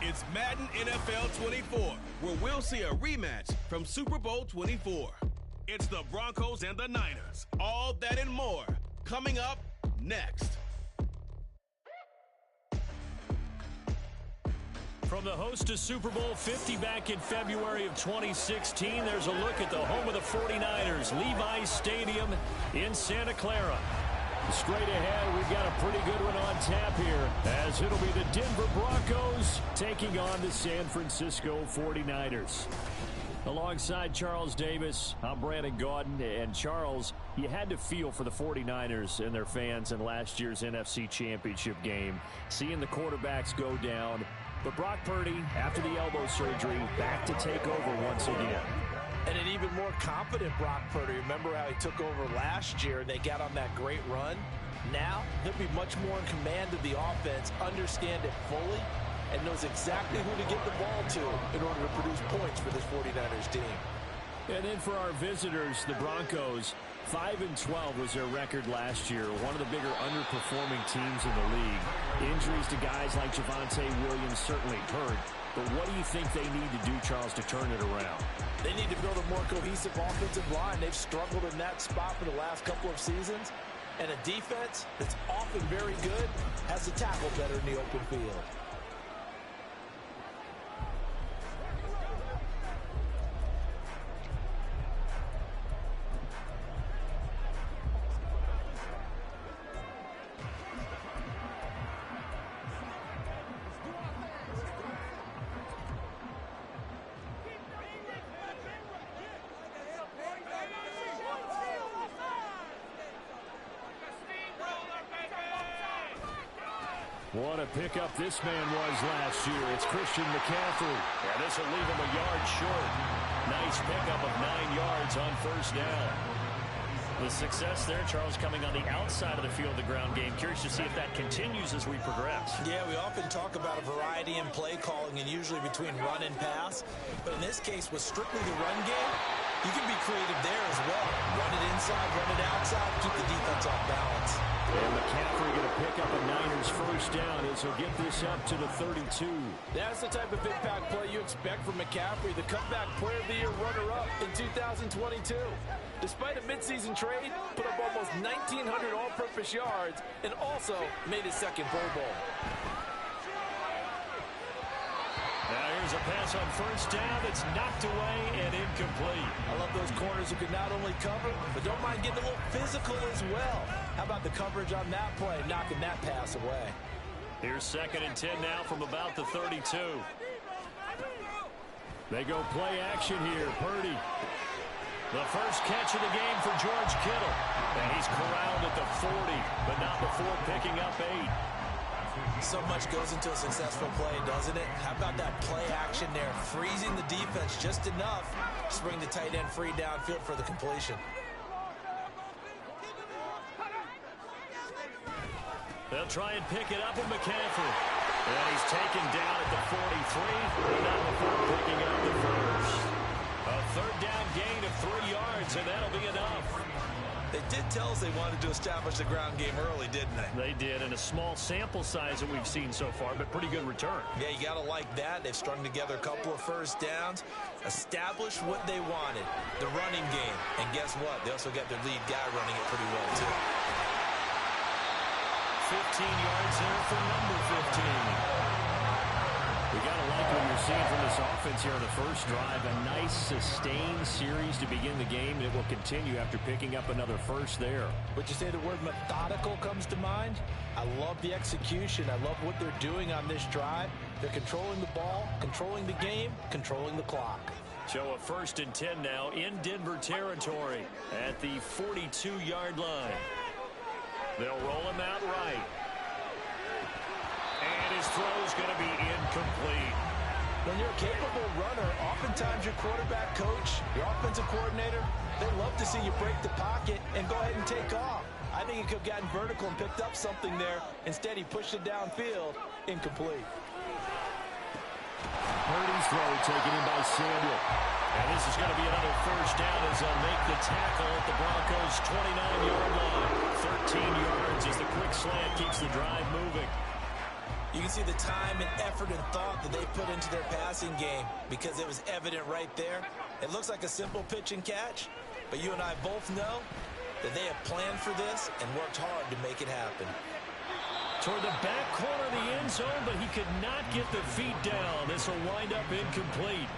It's Madden NFL 24, where we'll see a rematch from Super Bowl 24. It's the Broncos and the Niners. All that and more coming up next. From the host to Super Bowl 50 back in February of 2016, there's a look at the home of the 49ers, Levi's Stadium in Santa Clara. Straight ahead, we've got a pretty good one on tap here, as it'll be the Denver Broncos taking on the San Francisco 49ers. Alongside Charles Davis, I'm Brandon Gaudin. And Charles, you had to feel for the 49ers and their fans in last year's NFC Championship game, seeing the quarterbacks go down. But Brock Purdy, after the elbow surgery, back to take over once again. And an even more confident Brock Purdy. Remember how he took over last year and they got on that great run? Now, he'll be much more in command of the offense, understand it fully, and knows exactly who to get the ball to in order to produce points for this 49ers team. And then for our visitors, the Broncos, 5-12 was their record last year, one of the bigger underperforming teams in the league. Injuries to guys like Javonte Williams certainly hurt, but what do you think they need to do, Charles, to turn it around? They need to build a more cohesive offensive line. They've struggled in that spot for the last couple of seasons. And a defense that's often very good has to tackle better in the open field. What a pickup this man was last year. It's Christian McCaffrey. And this will leave him a yard short. Nice pickup of 9 yards on first down. The success there, Charles, coming on the outside of the field, the ground game. Curious to see if that continues as we progress. Yeah, we often talk about a variety in play calling and usually between run and pass. But in this case, with strictly the run game, you can be creative there as well. Run it inside, run it outside, keep the defense off balance. And McCaffrey going to pick up a Niners first down as he'll get this up to the 32. That's the type of impact play you expect from McCaffrey, the comeback player of the year runner-up in 2022. Despite a midseason trade, put up almost 1,900 all-purpose yards and also made his second Pro Bowl. Now here's a pass on first down that's knocked away and incomplete. I love those corners who can not only cover, but don't mind getting a little physical as well. How about the coverage on that play, knocking that pass away? Here's 2nd and 10 now from about the 32. They go play action here. Purdy. The first catch of the game for George Kittle. And he's corralled at the 40, but not before picking up 8. So much goes into a successful play, doesn't it? How about that play action there? Freezing the defense just enough to bring the tight end free downfield for the completion. They'll try and pick it up with McCaffrey. And he's taken down at the 43, but not before picking up the first. A third down gain of 3 yards, and that'll be enough. They did tell us they wanted to establish the ground game early, didn't they? They did, and a small sample size that we've seen so far, but pretty good return. Yeah, you got to like that. They've strung together a couple of first downs, established what they wanted, the running game. And guess what? They also got their lead guy running it pretty well, too. 15 yards there for number 15. We got to like what you're seeing from this offense here on the first drive. A nice, sustained series to begin the game, and it will continue after picking up another first there. Would you say the word methodical comes to mind? I love the execution. I love what they're doing on this drive. They're controlling the ball, controlling the game, controlling the clock. So a 1st and 10 now in Denver territory at the 42-yard line. They'll roll him out right. And his throw's going to be incomplete. When you're a capable runner, oftentimes your quarterback coach, your offensive coordinator, they love to see you break the pocket and go ahead and take off. I think he could have gotten vertical and picked up something there. Instead, he pushed it downfield. Incomplete. Purdy's throw taken in by Samuel. And this is going to be another first down as they'll make the tackle at the Broncos' 29-yard line. 13 yards as the quick slant keeps the drive moving. You can see the time and effort and thought that they put into their passing game because it was evident right there. It looks like a simple pitch and catch, but you and I both know that they have planned for this and worked hard to make it happen. Toward the back corner of the end zone, but he could not get the feet down. This will wind up incomplete.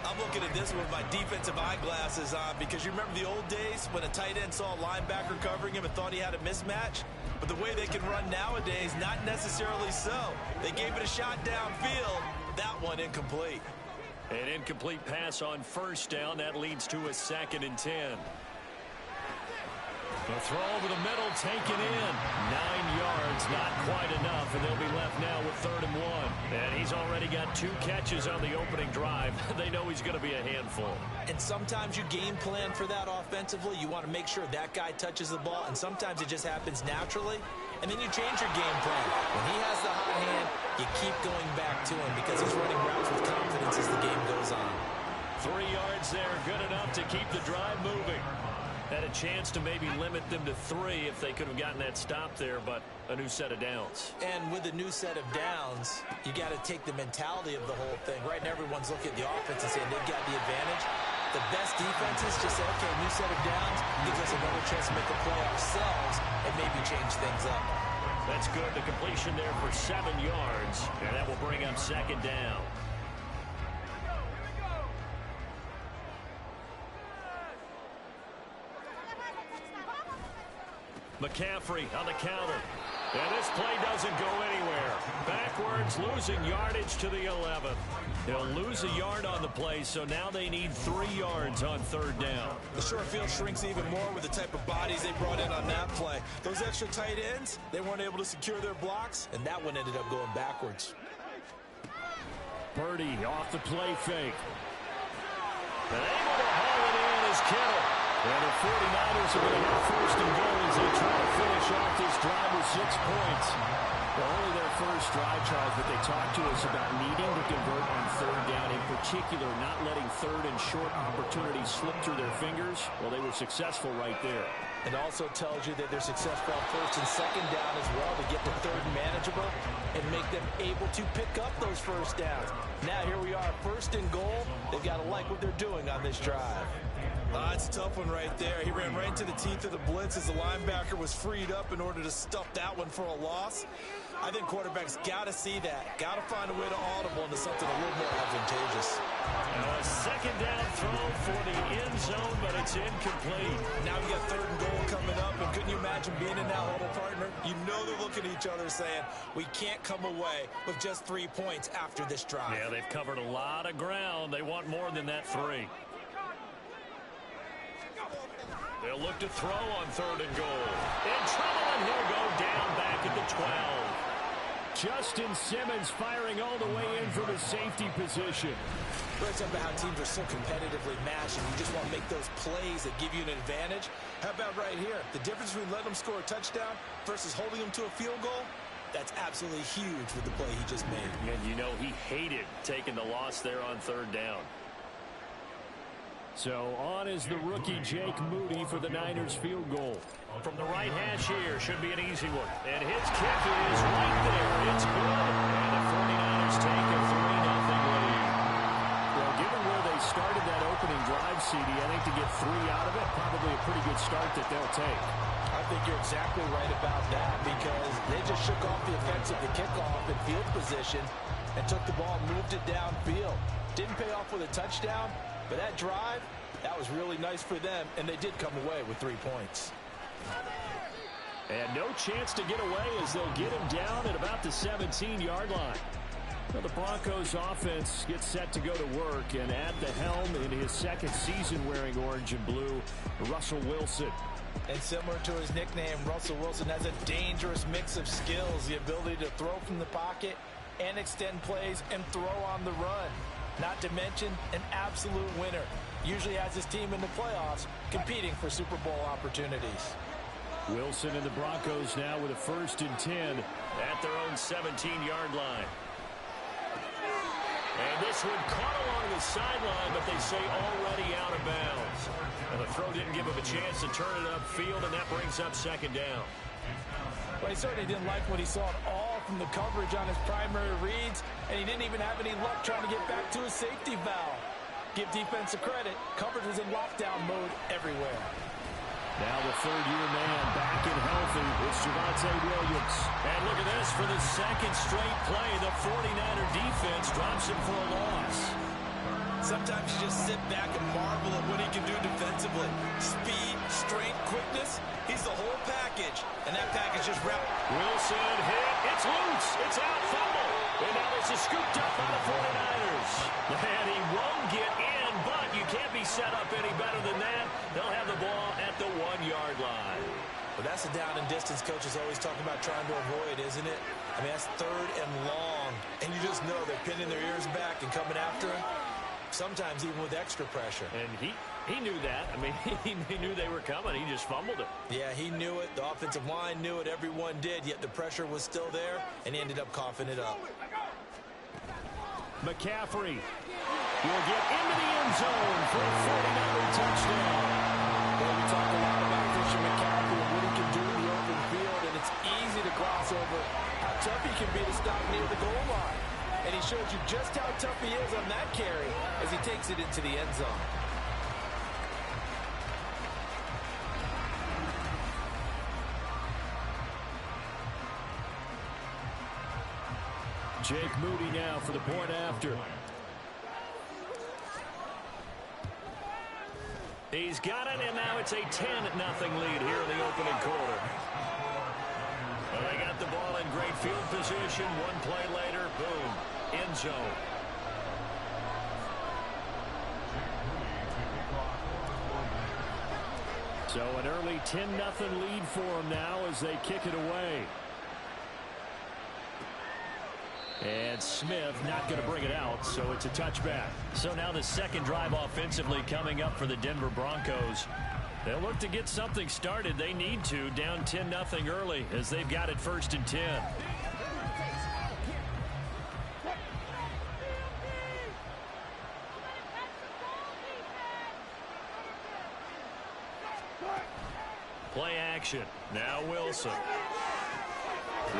I'm looking at this with my defensive eyeglasses on because you remember the old days when a tight end saw a linebacker covering him and thought he had a mismatch? But the way they can run nowadays, not necessarily so. They gave it a shot downfield. That one incomplete. An incomplete pass on first down. That leads to a 2nd and 10. The throw over the middle, taken in. 9 yards, not quite enough, and they'll be left now with 3rd and 1. And he's already got 2 catches on the opening drive. They know he's going to be a handful. And sometimes you game plan for that offensively. You want to make sure that guy touches the ball, and sometimes it just happens naturally. And then you change your game plan. When he has the hot hand, you keep going back to him because he's running routes with confidence as the game goes on. 3 yards there, good enough to keep the drive moving. Had a chance to maybe limit them to 3 if they could have gotten that stop there, but a new set of downs. And with a new set of downs, you got to take the mentality of the whole thing. Right now, everyone's looking at the offense and saying they've got the advantage. The best defenses just say, okay, new set of downs gives us another chance to make a play ourselves and maybe change things up. That's good. The completion there for 7 yards, and that will bring up 2nd down. McCaffrey on the counter. And this play doesn't go anywhere. Backwards, losing yardage to the 11. They'll lose a yard on the play, so now they need 3 yards on 3rd down. The short field shrinks even more with the type of bodies they brought in on that play. Those extra tight ends, they weren't able to secure their blocks, and that one ended up going backwards. Purdy off the play fake. And able to haul it in is Kittle. And the 49ers are going to have 1st and goal as they try to finish off this drive with 6 points. Well, only their first drive, Charles, but they talked to us about needing to convert on 3rd down, in particular not letting 3rd and short opportunities slip through their fingers. Well, they were successful right there. It also tells you that they're successful on 1st and 2nd down as well to get the 3rd and manageable and make them able to pick up those 1st downs. Now here we are, 1st and goal. They've got to like what they're doing on this drive. It's a tough one right there. He ran right into the teeth of the blitz as the linebacker was freed up in order to stuff that one for a loss. I think quarterbacks got to see that. Got to find a way to audible into something a little more advantageous. Now a 2nd down throw for the end zone, but it's incomplete. Now we got 3rd and goal coming up, and couldn't you imagine being in that huddle, partner? You know they're looking at each other saying, we can't come away with just 3 points after this drive. Yeah, they've covered a lot of ground. They want more than that 3. They'll look to throw on 3rd and goal. In trouble, and he'll go down back at the 12. Justin Simmons firing all the way in from his safety position. We're talking about how teams are so competitively matched, and you just want to make those plays that give you an advantage. How about right here? The difference between letting them score a touchdown versus holding them to a field goal, that's absolutely huge with the play he just made. And you know he hated taking the loss there on 3rd down. So on is the rookie Jake Moody for the Niners field goal. From the right hash here, should be an easy one. And his kick is right there. It's good. And the 49ers take a 3-0 lead. Well, given where they started that opening drive, CD, I think to get 3 out of it, probably a pretty good start that they'll take. I think you're exactly right about that because they just shook off the effects of the kickoff and field position and took the ball and moved it downfield. Didn't pay off with a touchdown, but that drive, that was really nice for them, and they did come away with 3 points. And no chance to get away as they'll get him down at about the 17-yard line. Well, the Broncos offense gets set to go to work, and at the helm in his 2nd season wearing orange and blue, Russell Wilson. And similar to his nickname, Russell Wilson has a dangerous mix of skills, the ability to throw from the pocket and extend plays and throw on the run. Not to mention an absolute winner. Usually has his team in the playoffs competing for Super Bowl opportunities. Wilson and the Broncos now with a 1st and 10 at their own 17-yard line. And this one caught along the sideline, but they say already out of bounds. And the throw didn't give him a chance to turn it upfield, and that brings up 2nd down. Well, he certainly didn't like what he saw at all from the coverage on his primary reads, and he didn't even have any luck trying to get back to his safety valve. Give defense a credit. Coverage was in lockdown mode everywhere. Now the third-year man back and healthy. It's Javonte Williams. And look at this. For the second straight play, the 49er defense drops him for a loss. Sometimes you just sit back and marvel at what he can do defensively. Speed, strength, quickness. He's the whole package. And that package just wrapped. Wilson hit. It's loose. It's out. Fumble. And now this is scooped up by the 49ers. And he won't get in, but you can't be set up any better than that. They'll have the ball at the 1-yard line. Well, that's a down and distance coach is always talking about trying to avoid, isn't it? I mean, that's third and long. And you just know they're pinning their ears back and coming after him. Sometimes even with extra pressure. And he knew that. I mean, he knew they were coming. He just fumbled it. Yeah, he knew it. The offensive line knew it. Everyone did. Yet the pressure was still there, and he ended up coughing it up. McCaffrey will get into the end zone for a 49er touchdown. Well, we talk a lot about Christian McCaffrey and what he can do in the open field, and it's easy to gloss over how tough he can be to stop near the goal line. And he shows you just how tough he is on that carry as he takes it into the end zone. Jake Moody now for the point after. He's got it, and now it's a 10-0 lead here in the opening quarter. Well, they got the ball in great field position. One play later, boom, end zone. So an early 10-0 lead for them now as they kick it away. And Smith not going to bring it out, so it's a touchback. So now the second drive offensively coming up for the Denver Broncos. They'll look to get something started. They need to, down 10-0 early as they've got it 1st and 10. Play action. Now Wilson.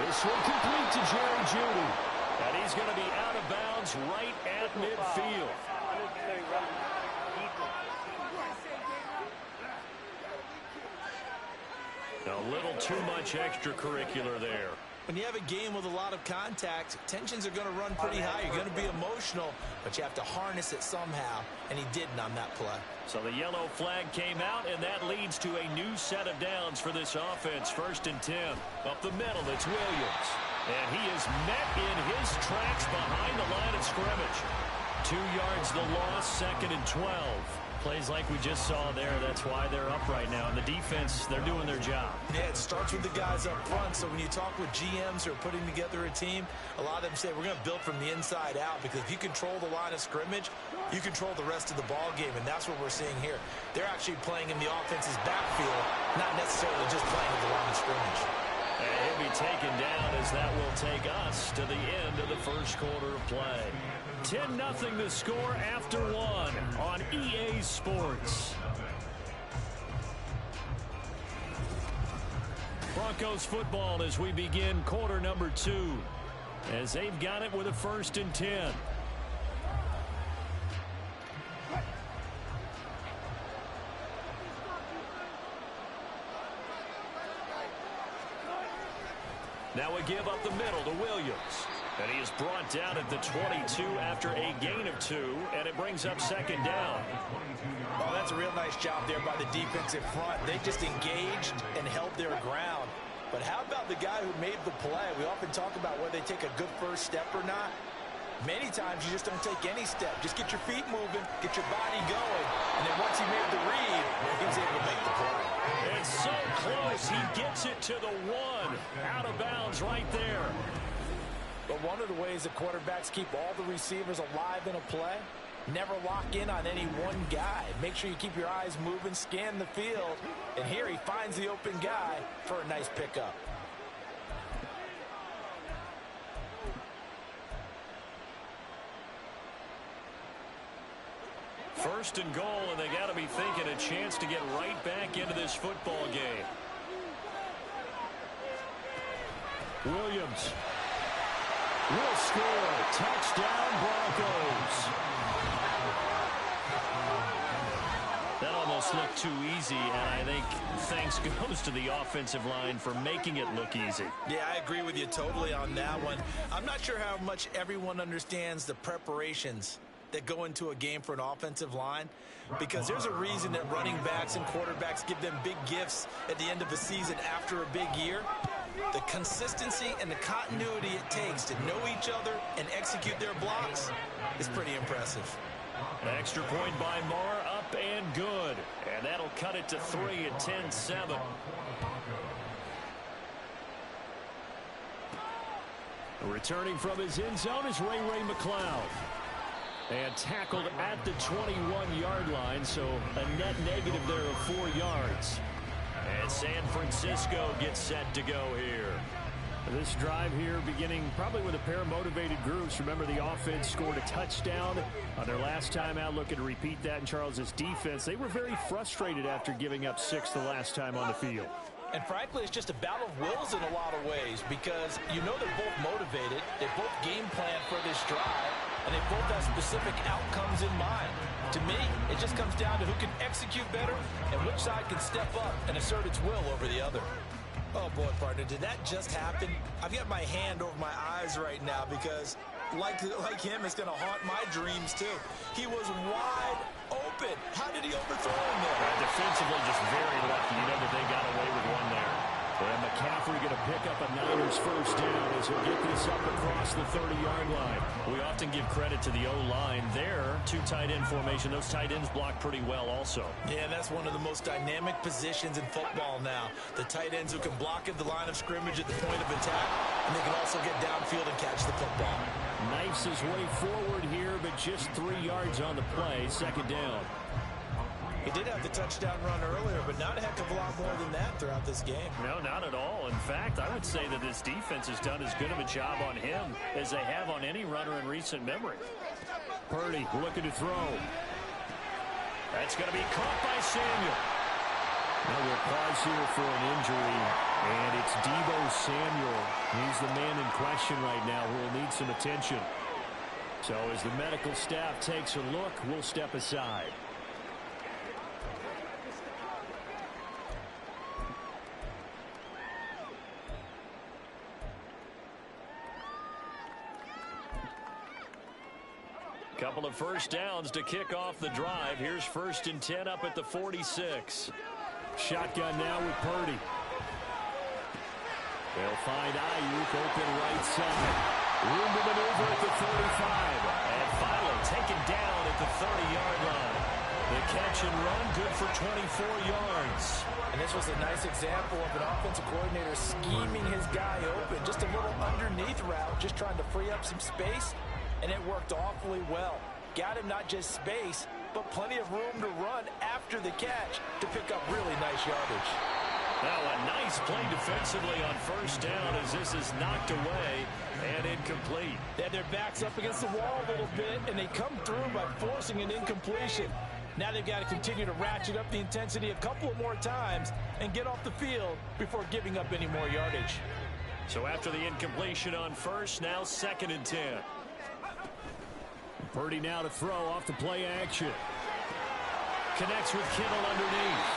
This one complete to Jerry Jeudy. And he's going to be out of bounds right at midfield. A little too much extracurricular there. When you have a game with a lot of contact, tensions are going to run pretty high. You're going to be emotional, but you have to harness it somehow, and he didn't on that play. So the yellow flag came out, and that leads to a new set of downs for this offense. 1st and 10. Up the middle, it's Williams. And he is met in his tracks behind the line of scrimmage. 2 yards the loss, 2nd and 12. Plays like we just saw there. That's why they're up right now. And the defense, they're doing their job. Yeah, it starts with the guys up front. So when you talk with GMs who are putting together a team, a lot of them say we're going to build from the inside out, because if you control the line of scrimmage, you control the rest of the ball game. And that's what we're seeing here. They're actually playing in the offense's backfield, not necessarily just playing at the line of scrimmage. And he'll be taken down as that will take us to the end of the first quarter of play. 10-0 the score after one on EA Sports. Broncos football as we begin quarter number 2. As they've got it with a 1st and 10. Now a give up the middle to Williams. And he is brought down at the 22 after a gain of 2, and it brings up 2nd down. Well, that's a real nice job there by the defensive front. They just engaged and held their ground. But how about the guy who made the play? We often talk about whether they take a good first step or not. Many times you just don't take any step. Just get your feet moving, get your body going, and then once he made the read, he was able to make the play. It's so close. He gets it to the 1. Out of bounds right there. But one of the ways that quarterbacks keep all the receivers alive in a play, never lock in on any one guy. Make sure you keep your eyes moving, scan the field, and here he finds the open guy for a nice pickup. First and goal, and they got to be thinking a chance to get right back into this football game. Williams will score. Touchdown, Broncos. That almost looked too easy, and I think thanks goes to the offensive line for making it look easy. Yeah, I agree with you totally on that one. I'm not sure how much everyone understands the preparations that go into a game for an offensive line, because there's a reason that running backs and quarterbacks give them big gifts at the end of the season after a big year. The consistency and the continuity it takes to know each other and execute their blocks is pretty impressive. An extra point by Moore, up and good. And that'll cut it to 3 at 10-7. Returning from his end zone is Ray McCloud. And tackled at the 21-yard line, so a net negative there of 4 yards. And San Francisco gets set to go here. This drive here beginning probably with a pair of motivated groups. Remember, the offense scored a touchdown on their last time out. Looking to repeat that in Charles's defense. They were very frustrated after giving up 6 the last time on the field. And frankly, it's just a battle of wills in a lot of ways, because you know they're both motivated. They both game plan for this drive, and they both have specific outcomes in mind. To me, it just comes down to who can execute better and which side can step up and assert its will over the other. Oh, boy, partner, did that just happen? I've got my hand over my eyes right now because, like him, it's going to haunt my dreams, too. He was wide open. How did he overthrow him there? Defensively, just very lucky. You know that they got away with one there. And McCaffrey going to pick up a Niners first down as he'll get this up across the 30-yard line. We often give credit to the O-line there. 2 tight end formation. Those tight ends block pretty well also. Yeah, that's one of the most dynamic positions in football now. The tight ends who can block at the line of scrimmage at the point of attack, and they can also get downfield and catch the football. Knifes his way forward here, but just 3 yards on the play. Second down. He did have the touchdown run earlier, but not a heck of a lot more than that throughout this game. No, not at all. In fact, I would say that this defense has done as good of a job on him as they have on any runner in recent memory. Purdy looking to throw. That's going to be caught by Samuel. Now we'll pause here for an injury, and it's Deebo Samuel. He's the man in question right now who will need some attention. So as the medical staff takes a look, we'll step aside. Couple of first downs to kick off the drive. Here's 1st and 10 up at the 46. Shotgun now with Purdy. They'll find Ayuk open right side. Room to maneuver at the 35. And finally taken down at the 30-yard line. The catch and run good for 24 yards. And this was a nice example of an offensive coordinator scheming his guy open. Just a little underneath route, just trying to free up some space. And it worked awfully well. Got him not just space, but plenty of room to run after the catch to pick up really nice yardage. Now a nice play defensively on first down as this is knocked away and incomplete. They had their backs up against the wall a little bit, and they come through by forcing an incompletion. Now they've got to continue to ratchet up the intensity a couple of more times and get off the field before giving up any more yardage. So after the incompletion on first, now 2nd and 10. Purdy now to throw off the play action. Connects with Kittle underneath.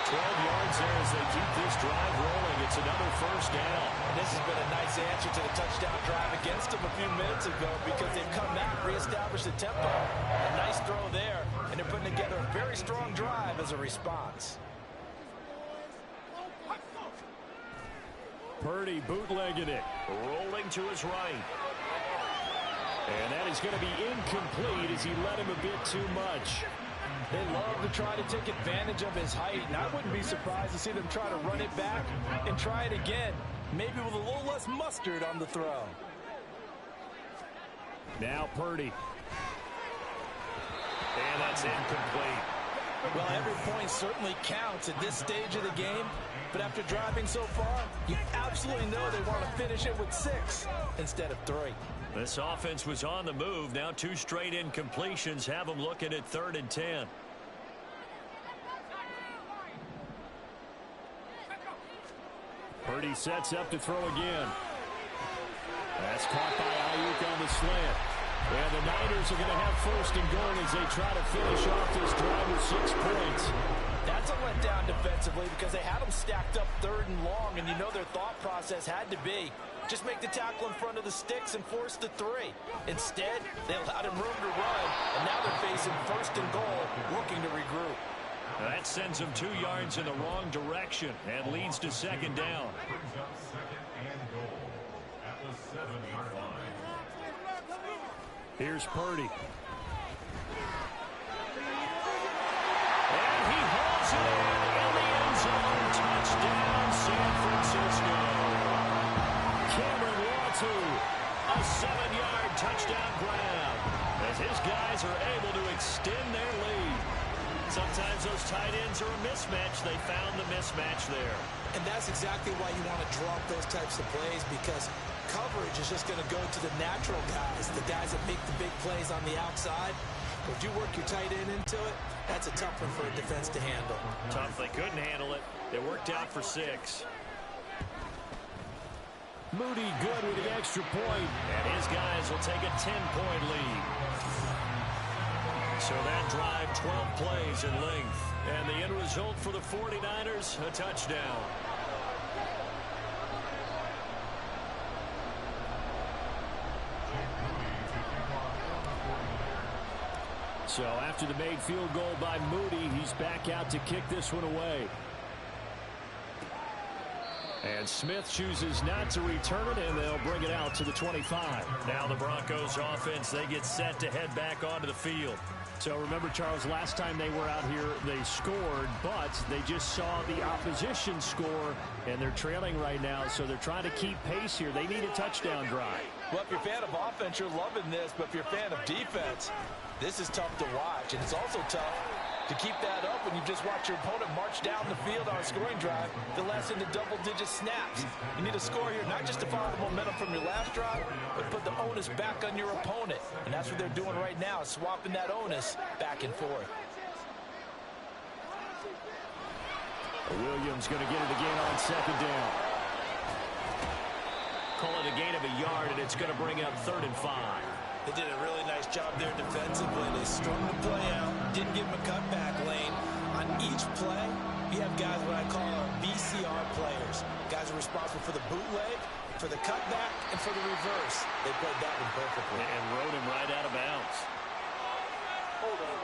12 yards there as they keep this drive rolling. It's another first down. And this has been a nice answer to the touchdown drive against them a few minutes ago, because they've come back, reestablished the tempo. A nice throw there, and they're putting together a very strong drive as a response. Purdy bootlegging it. Rolling to his right. And that is going to be incomplete as he let him a bit too much. They love to try to take advantage of his height, and I wouldn't be surprised to see them try to run it back and try it again, maybe with a little less mustard on the throw. Now Purdy. And that's incomplete. Well, every point certainly counts at this stage of the game, but after driving so far, you absolutely know they want to finish it with 6 instead of 3. This offense was on the move. Now 2 straight incompletions have them looking at 3rd and 10. Purdy sets up to throw again. That's caught by Ayuk on the slant. And the Niners are going to have first and goal as they try to finish off this drive with 6 points. That's a letdown defensively because they had them stacked up 3rd and long, and you know their thought process had to be just make the tackle in front of the sticks and force the 3. Instead, they allowed him room to run, and now they're facing first and goal, looking to regroup. That sends them 2 yards in the wrong direction and leads to 2nd down. Here's Purdy. And he hauls it in the end zone. Touchdown, San Francisco. Cameron Latu, a 7-yard touchdown grab as his guys are able to extend their lead. Sometimes those tight ends are a mismatch. They found the mismatch there. And that's exactly why you want to drop those types of plays, because coverage is just going to go to the natural guys, the guys that make the big plays on the outside. But if you work your tight end into it, that's a tough one for a defense to handle. Tough. They couldn't handle it. They worked out for 6. Moody good with the extra point, and his guys will take a 10-point lead. So that drive, 12 plays in length. And the end result for the 49ers, a touchdown. So after the made field goal by Moody, he's back out to kick this one away. And Smith chooses not to return it, and they'll bring it out to the 25. Now the Broncos offense, they get set to head back onto the field. So remember, Charles, last time they were out here, they scored, but they just saw the opposition score, and they're trailing right now, so they're trying to keep pace here. They need a touchdown drive. Well, if you're a fan of offense, you're loving this, but if you're a fan of defense, this is tough to watch, and it's also tough to keep that up when you just watch your opponent march down the field on a scoring drive to less into double-digit snaps. You need a score here, not just to follow the momentum from your last drive, but put the onus back on your opponent. And that's what they're doing right now, swapping that onus back and forth. Williams going to get it again on 2nd down. Call it a gain of a yard, and it's going to bring up 3rd and 5. They did a really nice job there defensively. They strung the play out, didn't give him a cutback lane. On each play, you have guys what I call our BCR players. Guys are responsible for the bootleg, for the cutback, and for the reverse. They played that one perfectly. And rode him right out of bounds. Hold on.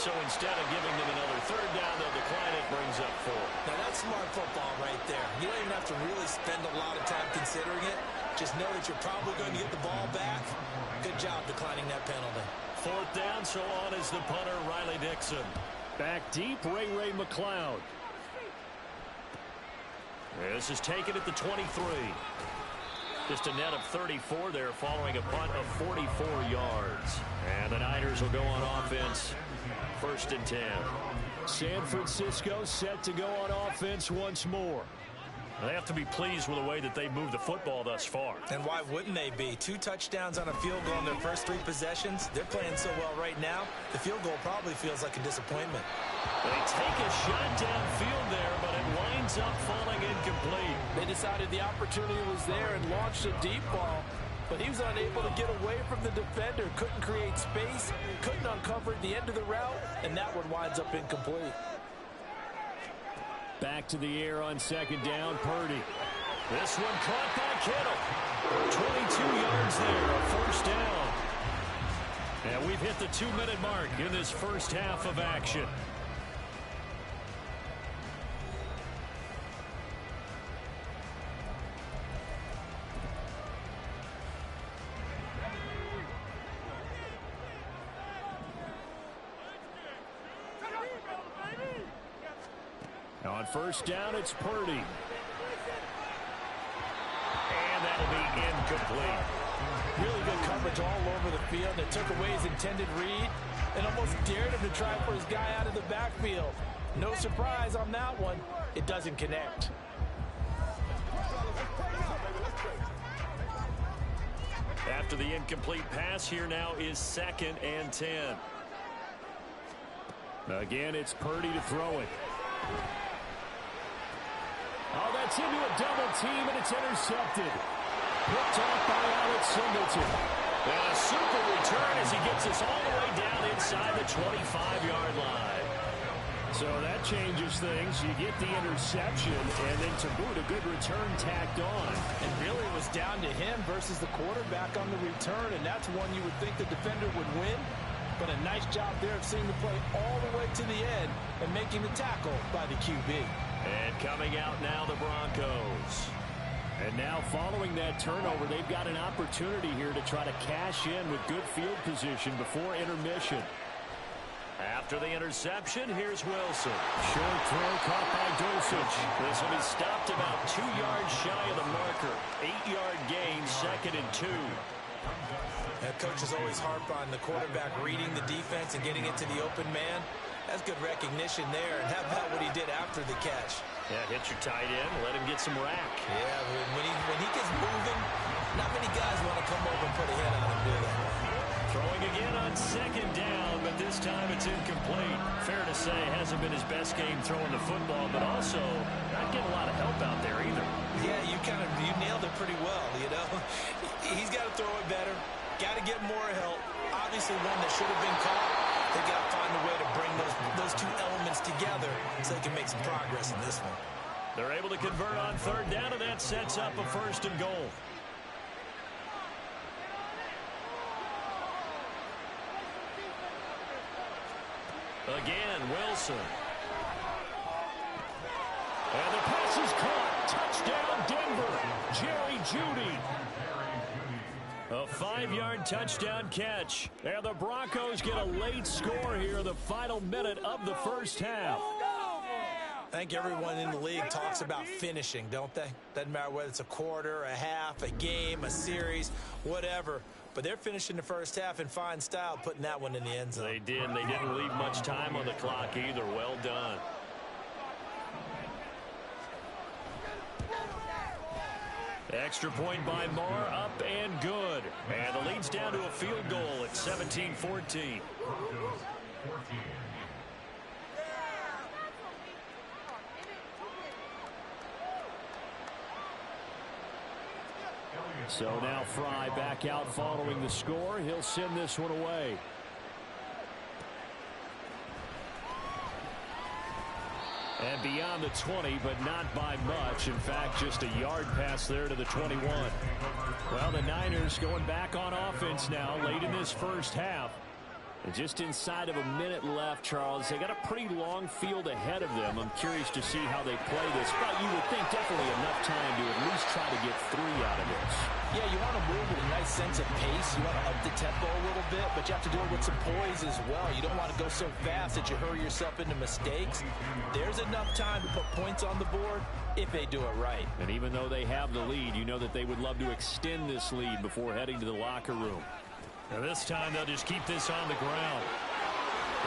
So instead of giving them another 3rd down, they'll decline it, brings up 4. Now that's smart football right there. You don't even have to really spend a lot of time considering it. Just know that you're probably going to get the ball back. Good job declining that penalty. 4th down, so on is the punter, Riley Dixon. Back deep, Ray McLeod. This is taken at the 23. Just a net of 34 there following a punt of 44 yards. And the Niners will go on offense. 1st and 10. San Francisco set to go on offense once more. They have to be pleased with the way that they moved the football thus far. And why wouldn't they be? 2 touchdowns on a field goal in their first 3 possessions. They're playing so well right now, the field goal probably feels like a disappointment. They take a shot downfield there, but it winds up falling incomplete. They decided the opportunity was there and launched a deep ball, but he was unable to get away from the defender, couldn't create space, couldn't uncover the end of the route, and that one winds up incomplete. Back to the air on 2nd down, Purdy. This one caught by Kittle. 22 yards there, a 1st down. And we've hit the 2-minute mark in this first half of action. On 1st down, it's Purdy. And that'll be incomplete. Really good coverage all over the field. It took away his intended read and almost dared him to try for his guy out of the backfield. No surprise on that one. It doesn't connect. After the incomplete pass, here now is 2nd and 10. Again, it's Purdy to throw it. Oh, that's into a double team, and it's intercepted. Picked off by Alex Singleton. And a super return as he gets us all the way down inside the 25-yard line. So that changes things. You get the interception, and then to boot, a good return tacked on. And really it was down to him versus the quarterback on the return, and that's one you would think the defender would win. But a nice job there of seeing the play all the way to the end and making the tackle by the QB. And coming out now, the Broncos. And now following that turnover, they've got an opportunity here to try to cash in with good field position before intermission. After the interception, here's Wilson. Short throw caught by Dosich. This will be stopped about 2 yards shy of the marker. 8-yard gain, 2nd and 2. Coaches always harp on the quarterback reading the defense and getting it to the open man. That's good recognition there. And how about what he did after the catch? Yeah, hit your tight end, let him get some rack. Yeah, when he gets moving, not many guys want to come over and put a hit on him, do they? Throwing again on 2nd down, but this time it's incomplete. Fair to say, hasn't been his best game throwing the football, but also not getting a lot of help out there either. Yeah, you nailed it pretty well, you know. He's got to throw it better. Got to get more help. Obviously one that should have been caught. They got to find a way to bring those two elements together so they can make some progress in this one. They're able to convert on 3rd down, and that sets up a 1st and goal. Again, Wilson. And the pass is caught. Touchdown, Denver. Jerry Jeudy. A 5-yard touchdown catch. And the Broncos get a late score here in the final minute of the first half. I think everyone in the league talks about finishing, don't they? Doesn't matter whether it's a quarter, a half, a game, a series, whatever. But they're finishing the first half in fine style, putting that one in the end zone. They did. They didn't leave much time on the clock either. Well done. Extra point by Moore, up and good. And the lead's down to a field goal at 17-14. So now Fry back out following the score. He'll send this one away. And beyond the 20, but not by much. In fact, just a yard pass there to the 21. Well, the Niners going back on offense now late in this first half. And just inside of a minute left, Charles. They got a pretty long field ahead of them. I'm curious to see how they play this. But you would think definitely enough time to at least try to get 3 out of this. Yeah, you want to move with a nice sense of pace. You want to up the tempo a little bit, but you have to do it with some poise as well. You don't want to go so fast that you hurry yourself into mistakes. There's enough time to put points on the board if they do it right. And even though they have the lead, you know that they would love to extend this lead before heading to the locker room. Now this time they'll just keep this on the ground.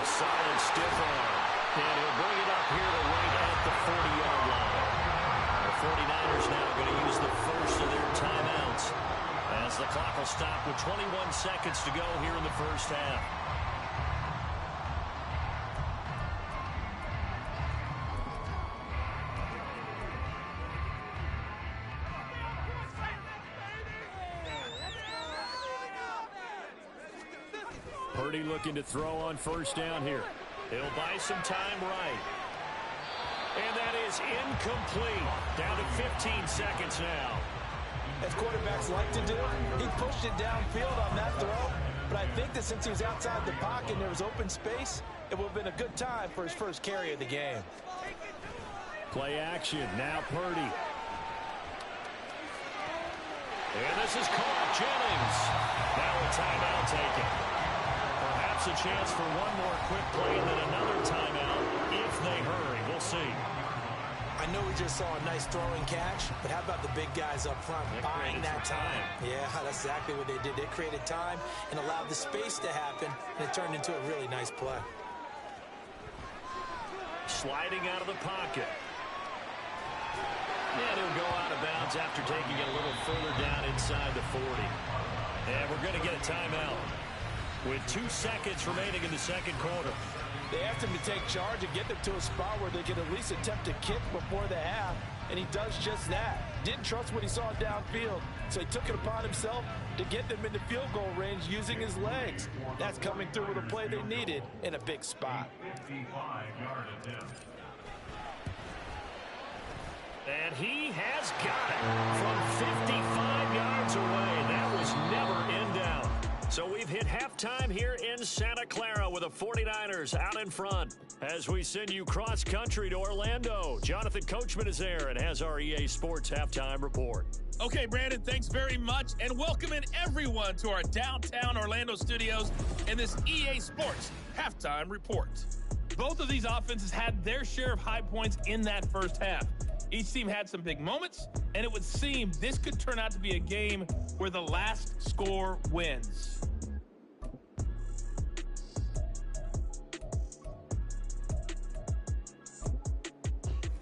A solid stiff arm. And he'll bring it up here to right at the 40-yard line. The 49ers now going to use the first of their timeouts as the clock will stop with 21 seconds to go here in the first half. Purdy looking to throw on first down here. He'll buy some time right. And that is incomplete. Down to 15 seconds now. As quarterbacks like to do, he pushed it downfield on that throw. But I think that since he was outside the pocket and there was open space, it would have been a good time for his first carry of the game. Play action. Now Purdy. And this is caught. Jennings. Now a timeout taken. Perhaps a chance for one more quick play and then another timeout if they hurry. We'll see. I know we just saw a nice throwing catch, but how about the big guys up front buying that time? Yeah, that's exactly what they did. They created time and allowed the space to happen, and it turned into a really nice play. Sliding out of the pocket. And he'll go out of bounds after taking it a little further down inside the 40. And we're going to get a timeout with 2 seconds remaining in the second quarter. They asked him to take charge and get them to a spot where they could at least attempt a kick before the half, and he does just that. Didn't trust what he saw downfield, so he took it upon himself to get them into field goal range using his legs. That's coming through with a play they needed in a big spot. And he has got it from 55 yards away. That was never in doubt. So we've hit halftime here in Santa Clara with the 49ers out in front. As we send you cross-country to Orlando, Jonathan Coachman is there and has our EA Sports halftime report. Okay, Brandon, thanks very much, and welcome in everyone to our downtown Orlando studios in this EA Sports halftime report. Both of these offenses had their share of high points in that first half. Each team had some big moments, and it would seem this could turn out to be a game where the last score wins.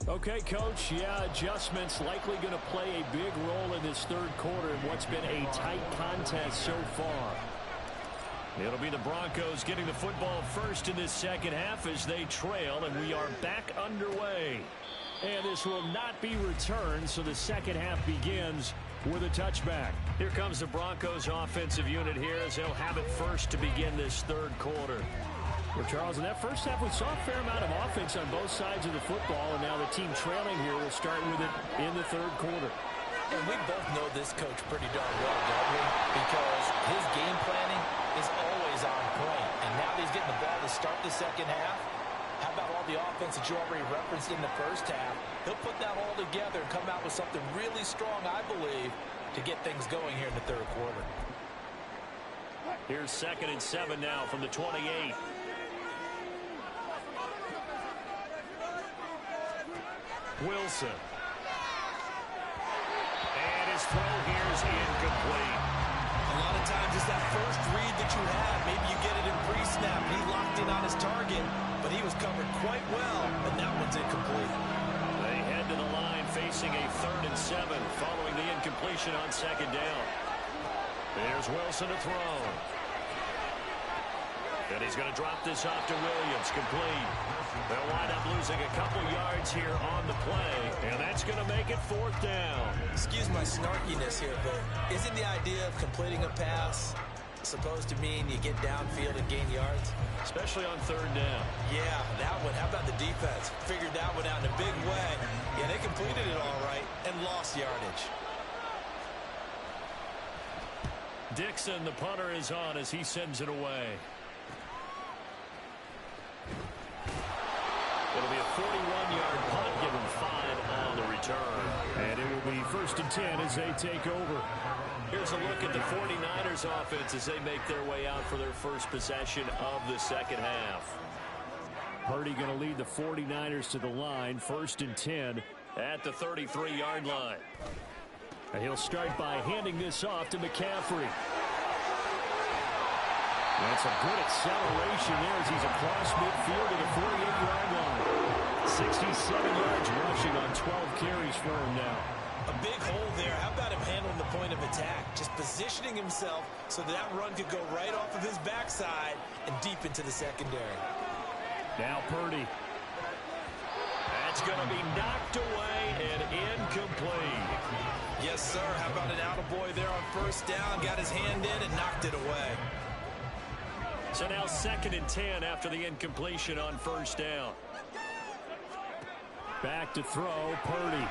Okay, Coach, adjustments likely going to play a big role in this third quarter in what's been a tight contest so far. It'll be the Broncos getting the football first in this second half as they trail, and we are back underway. And this will not be returned, so the second half begins with a touchback. Here comes the Broncos offensive unit here as they'll have it first to begin this third quarter. Well, Charles, in that first half, we saw a fair amount of offense on both sides of the football, and now the team trailing here will start with it in the third quarter. And we both know this coach pretty darn well, don't we? Because his game planning is always on point. And now that he's getting the ball to start the second half, how about all the offense that you already referenced in the first half? He'll put that all together and come out with something really strong, I believe, to get things going here in the third quarter. Here's 2nd and 7 now from the 28. Wilson. And his throw here is incomplete. A lot of times it's that first read that you have. Maybe you get it in pre-snap. He locked in on his target, but he was covered quite well, and that one's incomplete. They head to the line facing a 3rd and 7 following the incompletion on 2nd down. There's Wilson to throw. And he's going to drop this off to Williams, complete. They'll wind up losing a couple yards here on the play, and that's going to make it 4th down. Excuse my snarkiness here, but isn't the idea of completing a pass supposed to mean you get downfield and gain yards? Especially on 3rd down. Yeah, that one. How about the defense? Figured that one out in a big way. Yeah, they completed it all right and lost yardage. Dixon, the punter, is on as he sends it away. It'll be a 41-yard punt, give him 5 on the return. And it will be 1st and 10 as they take over. Here's a look at the 49ers offense as they make their way out for their first possession of the second half. Purdy going to lead the 49ers to the line, 1st and 10 at the 33-yard line. And he'll start by handing this off to McCaffrey. That's a good acceleration there as he's across midfield to the 48-yard line. 67 yards rushing on 12 carries for him now. A big hole there. How about him handling the point of attack? Just positioning himself so that run could go right off of his backside and deep into the secondary. Now Purdy. That's going to be knocked away and incomplete. Yes, sir. How about an attaboy there on 1st down? Got his hand in and knocked it away. So now 2nd and 10 after the incompletion on 1st down. Back to throw, Purdy.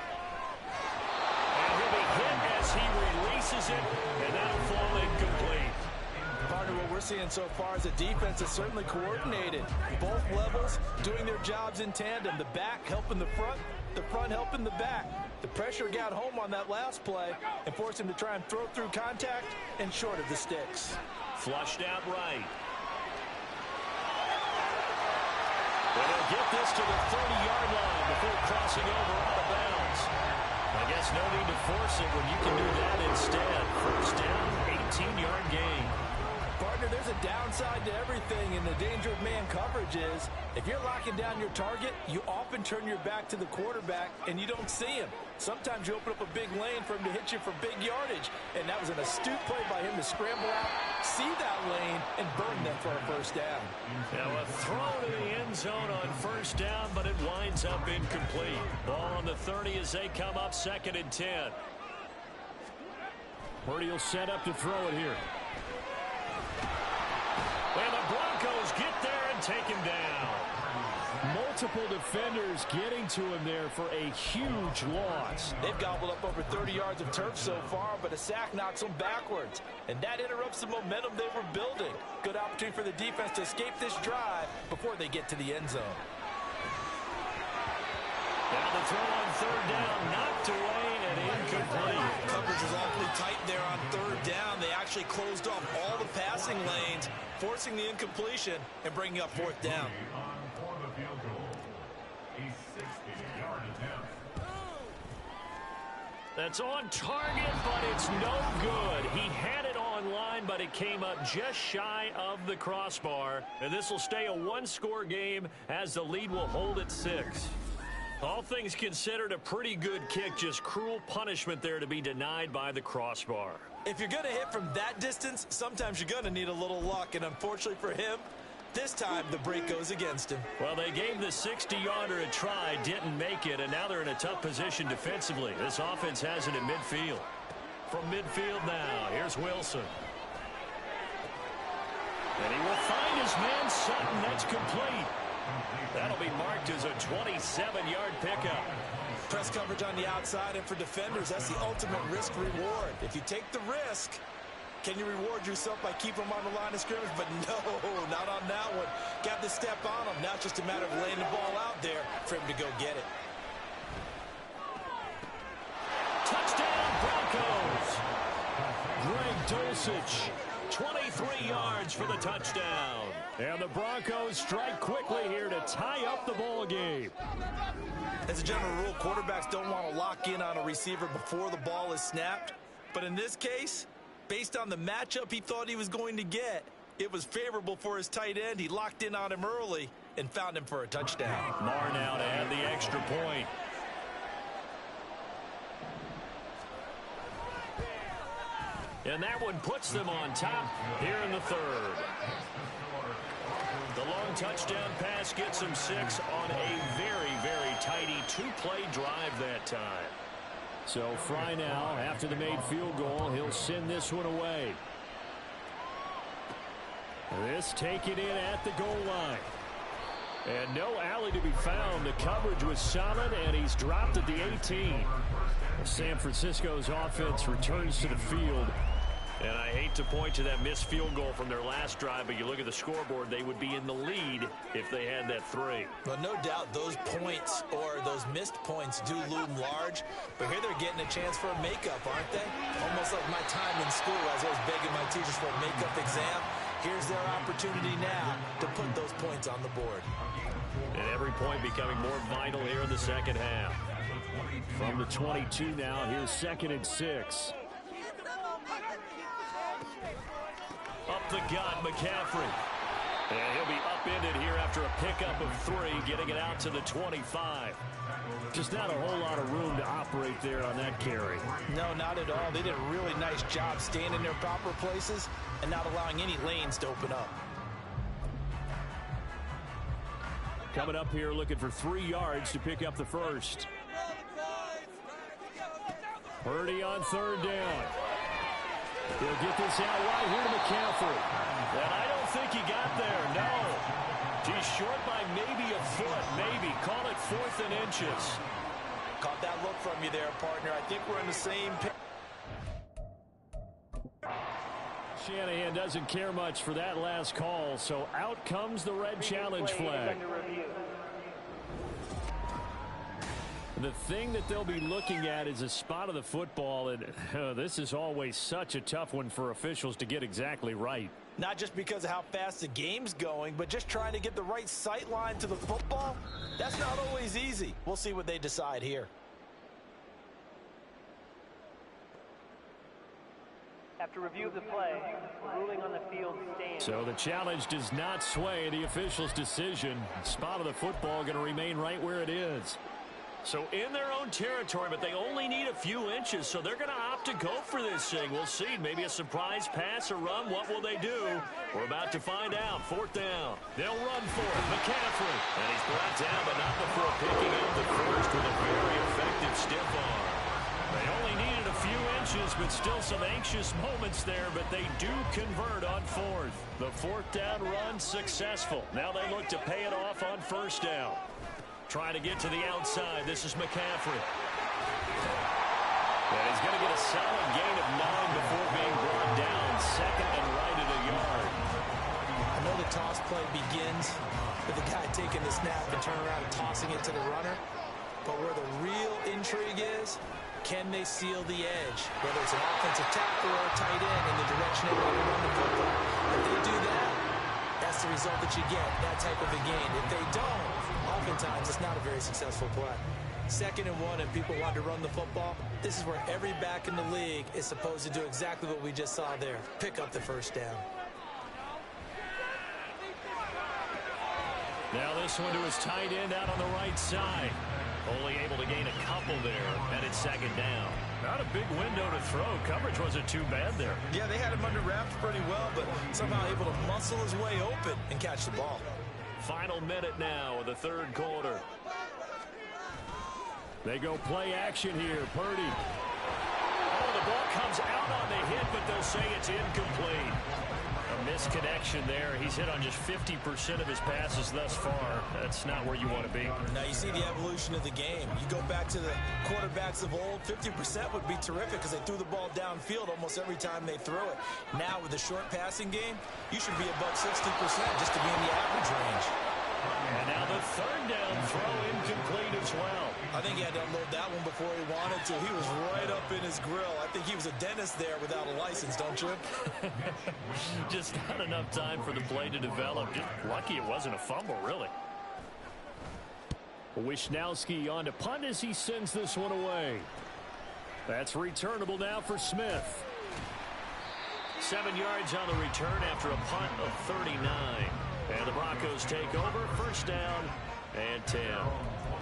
And he'll be hit as he releases it, and that'll fall incomplete. Partner, what we're seeing so far is the defense is certainly coordinated. Both levels doing their jobs in tandem. The back helping the front helping the back. The pressure got home on that last play and forced him to try and throw through contact and short of the sticks. Flushed out right. Well, they'll get this to the 30-yard line before crossing over out of bounds. I guess no need to force it when you can do that instead. 1st down, 18-yard gain. Partner, Partner, there's a downside to everything, and the danger of man coverage is if you're locking down your target, you often turn your back to the quarterback, and you don't see him. Sometimes you open up a big lane for him to hit you for big yardage, and that was an astute play by him to scramble out, see that lane, and burn them for a first down. Now a throw to the end zone on first down, but it winds up incomplete. Ball on the 30 as they come up 2nd and 10. Purdy will set up to throw it here. And the Broncos get there and take him down. Multiple defenders getting to him there for a huge loss. They've gobbled up over 30 yards of turf so far, but a sack knocks them backwards. And that interrupts the momentum they were building. Good opportunity for the defense to escape this drive before they get to the end zone. Now the throw on 3rd down, knocked away and incomplete. Coverage was awfully tight there on 3rd down. They actually closed off all the passing lanes, forcing the incompletion and bringing up 4th down. That's on target, but it's no good. He had it on line, but it came up just shy of the crossbar. And this will stay a 1-score game as the lead will hold at 6. All things considered, a pretty good kick, just cruel punishment there to be denied by the crossbar. If you're going to hit from that distance, sometimes you're going to need a little luck. And unfortunately for him, this time the break goes against him. Well, they gave the 60-yarder a try, didn't make it, and now they're in a tough position defensively. This offense has it at midfield. From midfield now, here's Wilson. And he will find his man Sutton. That's complete. That'll be marked as a 27-yard pickup. Press coverage on the outside, and for defenders, that's the ultimate risk-reward. If you take the risk, can you reward yourself by keeping them on the line of scrimmage? But no, not on that one. Got to step on them. Now it's just a matter of laying the ball out there for him to go get it. Touchdown, Broncos. Greg Dulcich, 23 yards for the touchdown. And the Broncos strike quickly here to tie up the ball game. As a general rule, quarterbacks don't want to lock in on a receiver before the ball is snapped. But in this case, based on the matchup he thought he was going to get, it was favorable for his tight end. He locked in on him early and found him for a touchdown. Marr now to add the extra point. And that one puts them on top here in the 3rd. The long touchdown pass gets him 6 on a very, very tidy 2-play drive that time. So Fry now, after the made field goal, he'll send this one away. This taken in at the goal line. And no alley to be found. The coverage was solid, and he's dropped at the 18. San Francisco's offense returns to the field. And I hate to point to that missed field goal from their last drive, but you look at the scoreboard, they would be in the lead if they had that 3. Well, no doubt those points or those missed points do loom large, but here they're getting a chance for a makeup, aren't they? Almost like my time in school as I was begging my teachers for a makeup exam. Here's their opportunity now to put those points on the board. And every point becoming more vital here in the second half. From the 22 now, here's 2nd and 6. Up the gut, McCaffrey. And he'll be upended here after a pickup of 3, getting it out to the 25. Just not a whole lot of room to operate there on that carry. No, not at all. They did a really nice job staying in their proper places and not allowing any lanes to open up. Coming up here looking for 3 yards to pick up the first. Purdy on 3rd down. He'll get this out right here to McCaffrey. And I don't think he got there, no. He's short by maybe a foot, maybe. Call it 4th and inches. Caught that look from you there, partner. I think we're in the same page. Shanahan doesn't care much for that last call, so out comes the red challenge flag. The thing that they'll be looking at is a spot of the football, and this is always such a tough one for officials to get exactly right. Not just because of how fast the game's going, but just trying to get the right sight line to the football. That's not always easy. We'll see what they decide here. After review of the play, ruling on the field stands. So the challenge does not sway the official's decision. Spot of the football going to remain right where it is. So in their own territory, but they only need a few inches, so they're going to opt to go for this thing. We'll see. Maybe a surprise pass or run. What will they do? We're about to find out. 4th down. They'll run for it. McCaffrey. And he's brought down, but not before picking up the first with a very effective stiff arm. They only needed a few inches, but still some anxious moments there, but they do convert on 4th. The 4th down run successful. Now they look to pay it off on 1st down. Trying to get to the outside. This is McCaffrey. And he's going to get a solid gain of 9 before being brought down. 2nd and right at a yard. I know the toss play begins with the guy taking the snap and turning around and tossing it to the runner. But where the real intrigue is, can they seal the edge? Whether it's an offensive tackle or a tight end in the direction they want to run the football. If they do that, that's the result that you get, that type of a gain. If they don't, oftentimes it's not a very successful play. 2nd and 1 and people want to run the football. This is where every back in the league is supposed to do exactly what we just saw there. Pick up the 1st down. Now this one to his tight end out on the right side. Only able to gain a couple there, and it's 2nd down. Not a big window to throw. Coverage wasn't too bad there. Yeah, they had him under wraps pretty well, but somehow able to muscle his way open and catch the ball. Final minute now of the 3rd quarter. They go play action here. Purdy. Oh, the ball comes out on the hit, but they'll say it's incomplete. A misconnection there. He's hit on just 50% of his passes thus far. That's not where you want to be. Now you see the evolution of the game. You go back to the quarterbacks of old, 50% would be terrific because they threw the ball downfield almost every time they threw it. Now with the short passing game, you should be above 60% just to be in the average range. And now the 3rd down throw incomplete as well. I think he had to unload that one before he wanted to. He was right up in his grill. I think he was a dentist there without a license, don't you? Just not enough time for the play to develop. Just lucky it wasn't a fumble, really. Wishnowski on to punt as he sends this one away. That's returnable now for Smith. 7 yards on the return after a punt of 39. And the Broncos take over. 1st down and 10.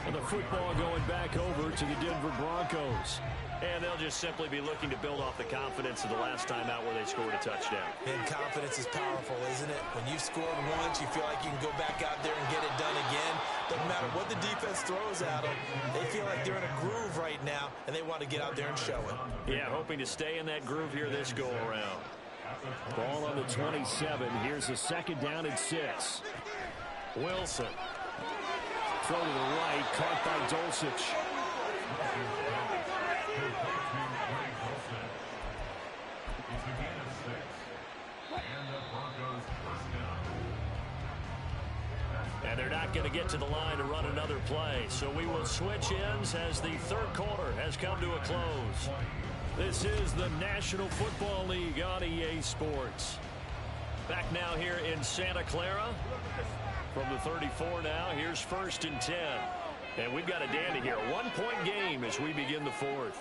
And the football going back over to the Denver Broncos. And they'll just simply be looking to build off the confidence of the last time out where they scored a touchdown. And confidence is powerful, isn't it? When you've scored once, you feel like you can go back out there and get it done again. Doesn't matter what the defense throws at them. They feel like they're in a groove right now, and they want to get out there and show it. Yeah, hoping to stay in that groove here this go-around. Ball on the 27. Here's a 2nd down and 6. Wilson. Throw to the right, caught by Dulcich. And they're not going to get to the line to run another play. So we will switch ends as the 3rd quarter has come to a close. This is the National Football League on EA Sports. Back now here in Santa Clara. From the 34 now, here's 1st and 10. And we've got a dandy here. A 1-point game as we begin the 4th.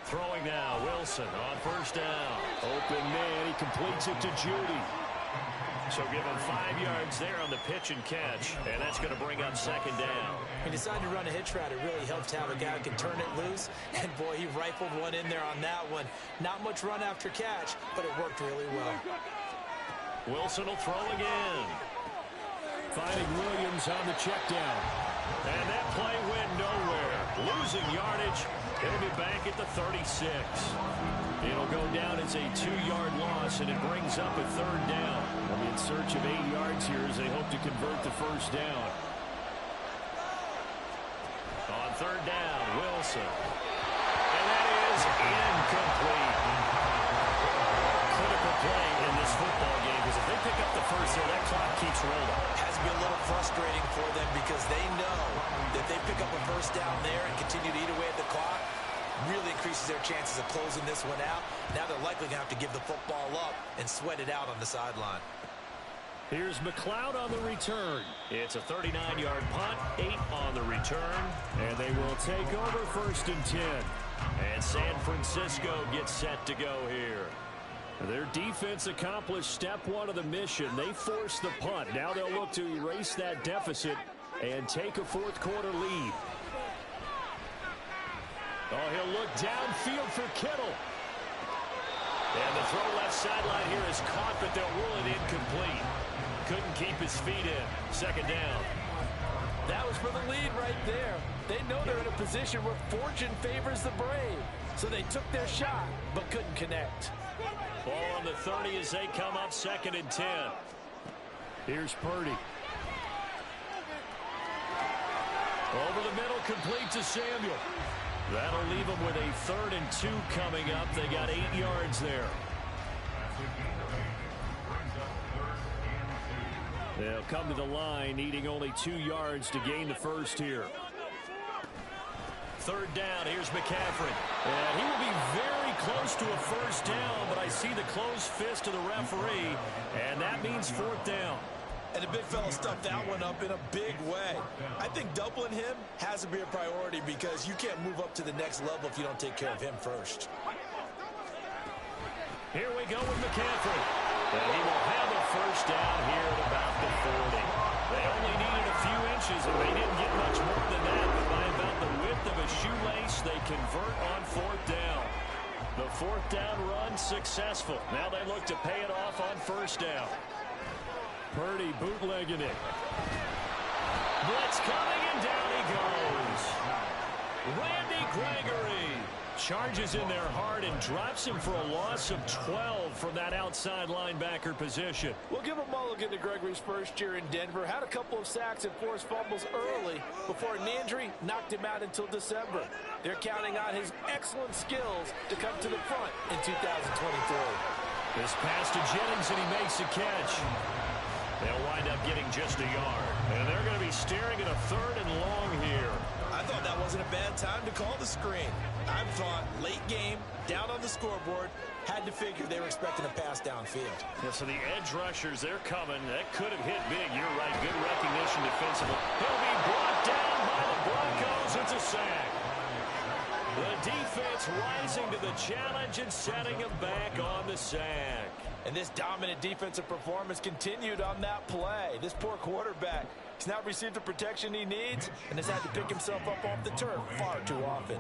Throwing now, Wilson on 1st down. Open man, he completes it to Judy. So give him 5 yards there on the pitch and catch, and that's going to bring up 2nd down. He decided to run a hitch route. It really helps to have a guy who can turn it loose, and boy, he rifled one in there on that one. Not much run after catch, but it worked really well. Wilson will throw again. Finding Williams on the check down. And that play went nowhere. Losing yardage. It'll be back at the 36. It'll go down as a 2-yard loss, and it brings up a 3rd down. They'll be in search of 8 yards here as they hope to convert the 1st down. On 3rd down, Wilson. And that is incomplete. Critical play in this football game, because if they pick up the 1st there, that clock keeps rolling. Has to be a little frustrating for them because they know that they pick up a 1st down there and continue to eat away at the clock, really increases their chances of closing this one out. Now they're likely going to have to give the football up and sweat it out on the sideline. Here's McLeod on the return. It's a 39-yard punt, 8 on the return, and they will take over 1st and 10. And San Francisco gets set to go here. Their defense accomplished step one of the mission. They forced the punt. Now they'll look to erase that deficit and take a fourth quarter lead. Oh, he'll look downfield for Kittle. And the throw left sideline here is caught, but they'll rule it incomplete. Couldn't keep his feet in. Second down. That was for the lead right there. They know they're in a position where fortune favors the brave. So they took their shot, but couldn't connect. Ball on the 30 as they come up 2nd and 10. Here's Purdy. Over the middle, complete to Samuel. That'll leave them with a 3rd and 2 coming up. They got 8 yards there. They'll come to the line, needing only 2 yards to gain the first here. 3rd down, here's McCaffrey. And he will be very close to a first down, but I see the closed fist of the referee, and that means 4th down. And the big fella stuffed that one up in a big way. I think doubling him has to be a priority because you can't move up to the next level if you don't take care of him first. Here we go with McCaffrey. And he will have a first down here at about the 40. They only needed a few inches, and they didn't get much more than that. But by about the width of a shoelace, they convert on 4th down. The 4th down run successful. Now they look to pay it off on 1st down. Purdy bootlegging it. Blitz coming, and down he goes. Randy Gregory charges in there hard and drops him for a loss of 12 from that outside linebacker position. We'll give a mulligan to Gregory's first year in Denver. Had a couple of sacks and forced fumbles early before an injury knocked him out until December. They're counting on his excellent skills to come to the front in 2023. This pass to Jennings, and he makes a catch. They'll wind up getting just a yard. And they're going to be staring at a 3rd and long here. I thought that wasn't a bad time to call the screen. I thought late game, down on the scoreboard, had to figure they were expecting a pass downfield. Yeah, so the edge rushers, they're coming. That could have hit big. You're right. Good recognition defensively. He'll be brought down by the Broncos. It's a sack. The defense rising to the challenge and setting him back on the sack. And this dominant defensive performance continued on that play. This poor quarterback has not received the protection he needs and has had to pick himself up off the turf far too often.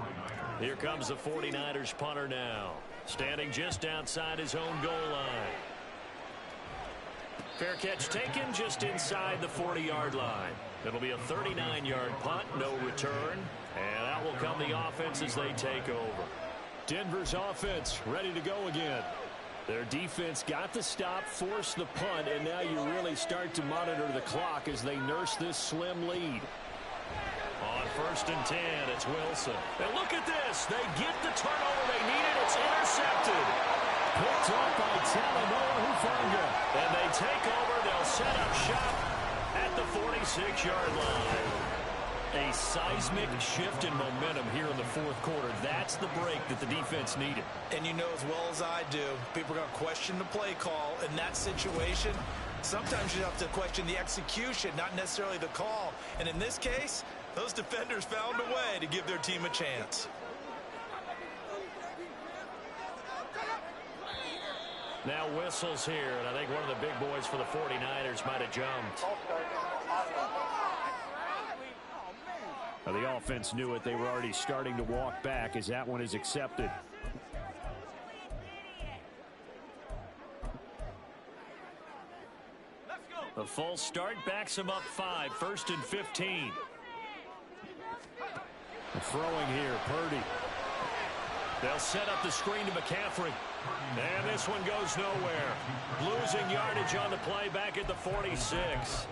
Here comes the 49ers punter now, standing just outside his own goal line. Fair catch taken just inside the 40-yard line. It'll be a 39-yard punt, no return, and out will come the offense as they take over. Denver's offense ready to go again. Their defense got the stop, forced the punt, and now you really start to monitor the clock as they nurse this slim lead. On 1st and 10, it's Wilson. And look at this. They get the turnover they needed. It's intercepted. Picked up by Talanoa Hufanga. And they take over. They'll set up shop at the 46-yard line. A seismic shift in momentum here in the 4th quarter. That's the break that the defense needed. And you know as well as I do, people are going to question the play call in that situation. Sometimes you have to question the execution, not necessarily the call. And in this case, those defenders found a way to give their team a chance. Now whistles here, and I think one of the big boys for the 49ers might have jumped. The offense knew it. They were already starting to walk back as that one is accepted. The full start backs him up 5, 1st and 15. Throwing here, Purdy. They'll set up the screen to McCaffrey. And this one goes nowhere. Losing yardage on the play back at the 46.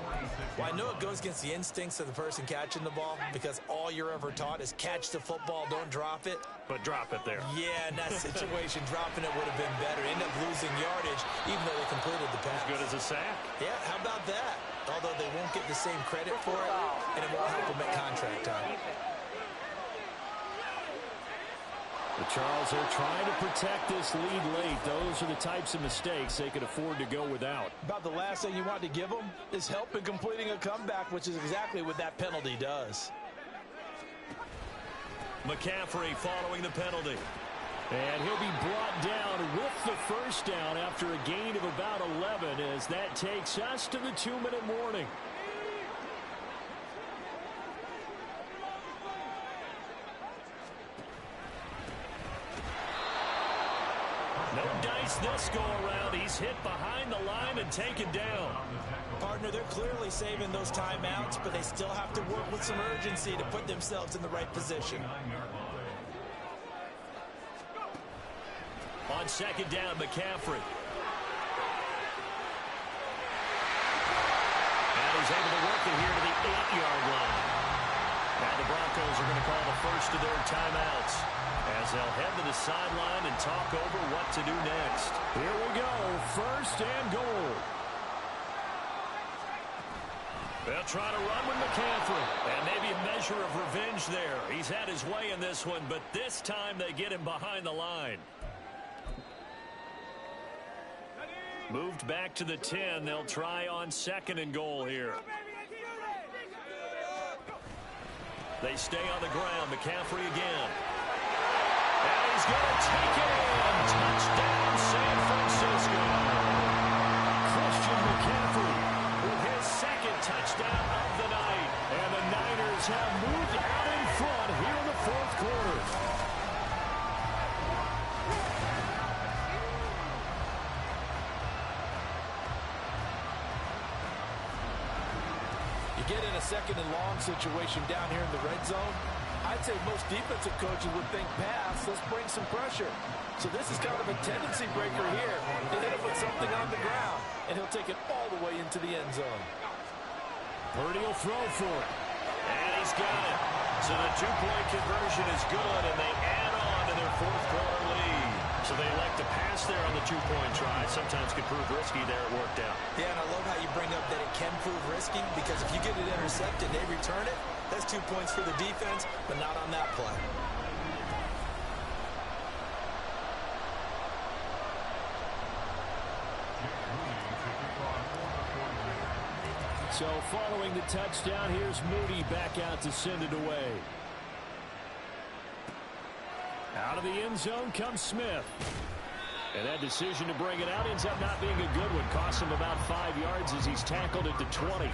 Well, I know it goes against the instincts of the person catching the ball because all you're ever taught is catch the football, don't drop it. But drop it there. Yeah, in that situation, dropping it would have been better. End up losing yardage, even though they completed the pass. As good as a sack. Yeah, how about that? Although they won't get the same credit for it, and it won't help them at contract time. The Charles are trying to protect this lead late. Those are the types of mistakes they could afford to go without. About the last thing you want to give them is help in completing a comeback, which is exactly what that penalty does. McCaffrey following the penalty. And he'll be brought down with the first down after a gain of about 11 as that takes us to the 2-minute warning. No dice this go around. He's hit behind the line and taken down. Partner, they're clearly saving those timeouts, but they still have to work with some urgency to put themselves in the right position. On second down, McCaffrey. And he's able to work it here to the 8-yard line. Now the Broncos are going to call the first of their timeouts as they'll head to the sideline and talk over what to do next. Here we go, first and goal. They'll try to run with McCaffrey. And maybe a measure of revenge there. He's had his way in this one, but this time they get him behind the line. Moved back to the 10. They'll try on second and goal here. They stay on the ground. McCaffrey again. And he's going to take it in. Touchdown, San Francisco. Christian McCaffrey with his second touchdown of the night. And the Niners have moved out in front here in the fourth quarter. You get in a second and long situation down here in the red zone. I'd say most defensive coaches would think pass. Let's bring some pressure. So this is kind of a tendency breaker here. They hit him with something on the ground, and he'll take it all the way into the end zone. Purdy will throw for it. And he's got it. So the two-point conversion is good, and they add on to their fourth quarter lead. So they elect to pass there on the two-point try. Sometimes could prove risky there. It worked out. Yeah, and I love how you bring up that it can prove risky, because if you get it intercepted, they return it. That's 2 points for the defense, but not on that play. So following the touchdown, here's Moody back out to send it away. Out of the end zone comes Smith. And that decision to bring it out ends up not being a good one. Costs him about 5 yards as he's tackled at the 20.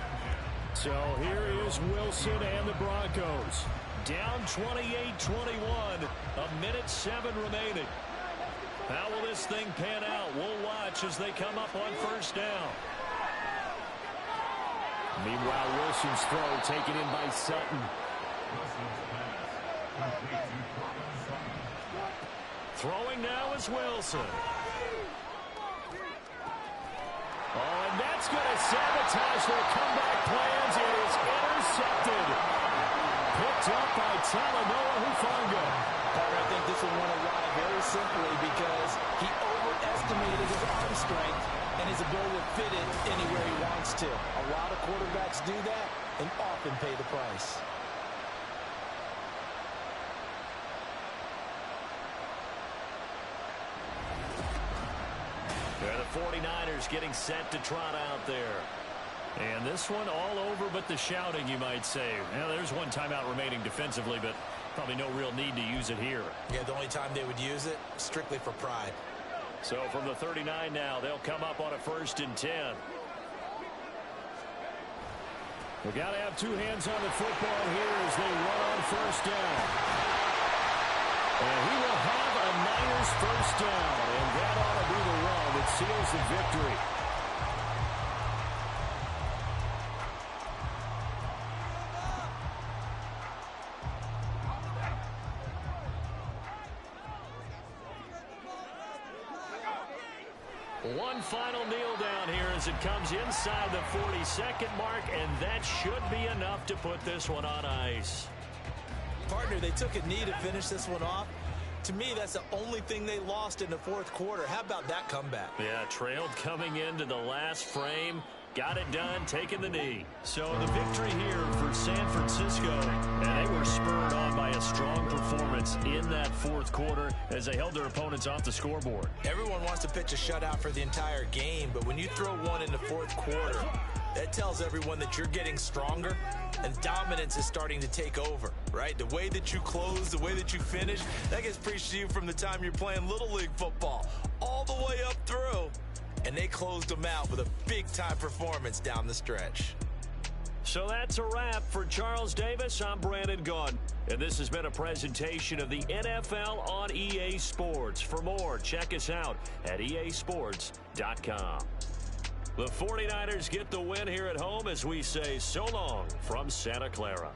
So here is Wilson and the Broncos. Down 28-21. 1:07 remaining. How will this thing pan out? We'll watch as they come up on first down. Meanwhile, Wilson's throw taken in by Sutton. Throwing now is Wilson. Oh, and that's going to sabotage their comeback plans. It is intercepted. Picked up by Talanoa Hufanga. I think this will run a ride very simply because he overestimated his arm strength and his ability to fit it anywhere he wants to. A lot of quarterbacks do that and often pay the price. The 49ers getting set to trot out there. And this one all over but the shouting, you might say. Now, there's one timeout remaining defensively, but probably no real need to use it here. Yeah, the only time they would use it, strictly for pride. So from the 39 now, they'll come up on a 1st and 10. We've got to have two hands on the football here as they run on first down. And he will have a Niners first down, and that ought to be the run that seals the victory. One final kneel down here as it comes inside the 42nd mark, and that should be enough to put this one on ice. Partner, they took a knee to finish this one off. To me, that's the only thing they lost in the fourth quarter. How about that comeback? Yeah, trailed coming into the last frame. Got it done, taking the knee. So the victory here for San Francisco, and they were spurred on by a strong performance in that fourth quarter as they held their opponents off the scoreboard. Everyone wants to pitch a shutout for the entire game, but when you throw one in the fourth quarter, That tells everyone that you're getting stronger and dominance is starting to take over, right? The way that you close, the way that you finish, that gets preached to you from the time you're playing Little League football all the way up through. And they closed them out with a big-time performance down the stretch. So that's a wrap for Charles Davis. I'm Brandon Gaudin. And this has been a presentation of the NFL on EA Sports. For more, check us out at easports.com. The 49ers get the win here at home as we say so long from Santa Clara.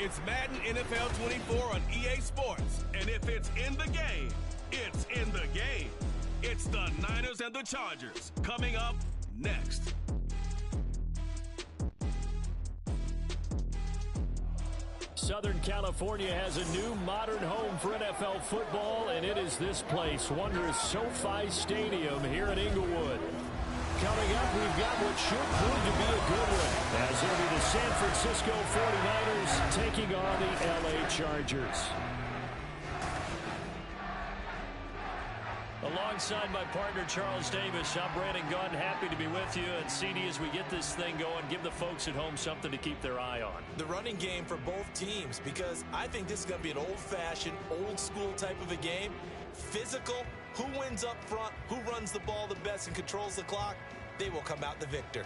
It's Madden NFL 24 on EA Sports. And if it's in the game, it's in the game. It's the Niners and the Chargers coming up next. Southern California has a new modern home for NFL football, and it is this place, wondrous SoFi Stadium here in Inglewood. Coming up, we've got what should prove to be a good one, as it'll be the San Francisco 49ers taking on the LA Chargers. Alongside my partner, Charles Davis, I'm Brandon Gunn, happy to be with you. And CD, as we get this thing going, give the folks at home something to keep their eye on. The running game for both teams, because I think this is going to be an old-fashioned, old-school type of a game. Physical, who wins up front, who runs the ball the best and controls the clock, they will come out the victor.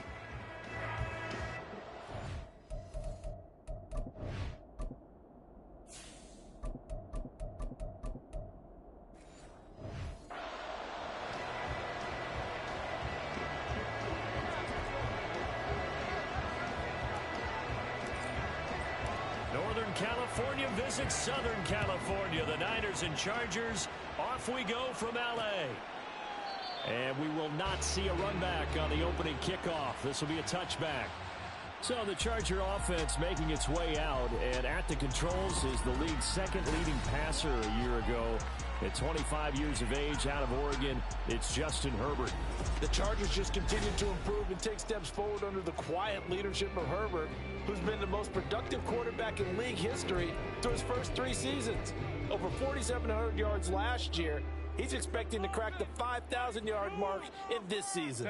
Northern California visits Southern California. The Niners and Chargers, off we go from LA. And we will not see a run back on the opening kickoff. This will be a touchback. So the Charger offense making its way out, and at the controls is the league's second leading passer a year ago. At 25 years of age, out of Oregon, it's Justin Herbert. The Chargers just continue to improve and take steps forward under the quiet leadership of Herbert, who's been the most productive quarterback in league history through his first 3 seasons. Over 4,700 yards last year. He's expecting to crack the 5,000-yard mark in this season.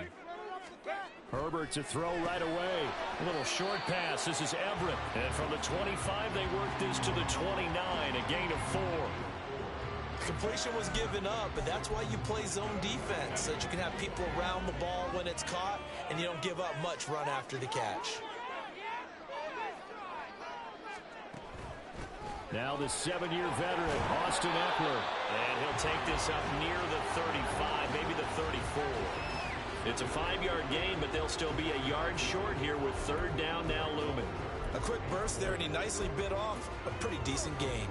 Herbert to throw right away. A little short pass. This is Everett. And from the 25, they work this to the 29, a gain of 4. Completion was given up, but that's why you play zone defense, so that you can have people around the ball when it's caught, and you don't give up much run after the catch. Now the 7-year veteran, Austin Eckler. And he'll take this up near the 35, maybe the 34. It's a 5-yard gain, but they'll still be a yard short here with 3rd down now looming. A quick burst there, and he nicely bit off a pretty decent gain.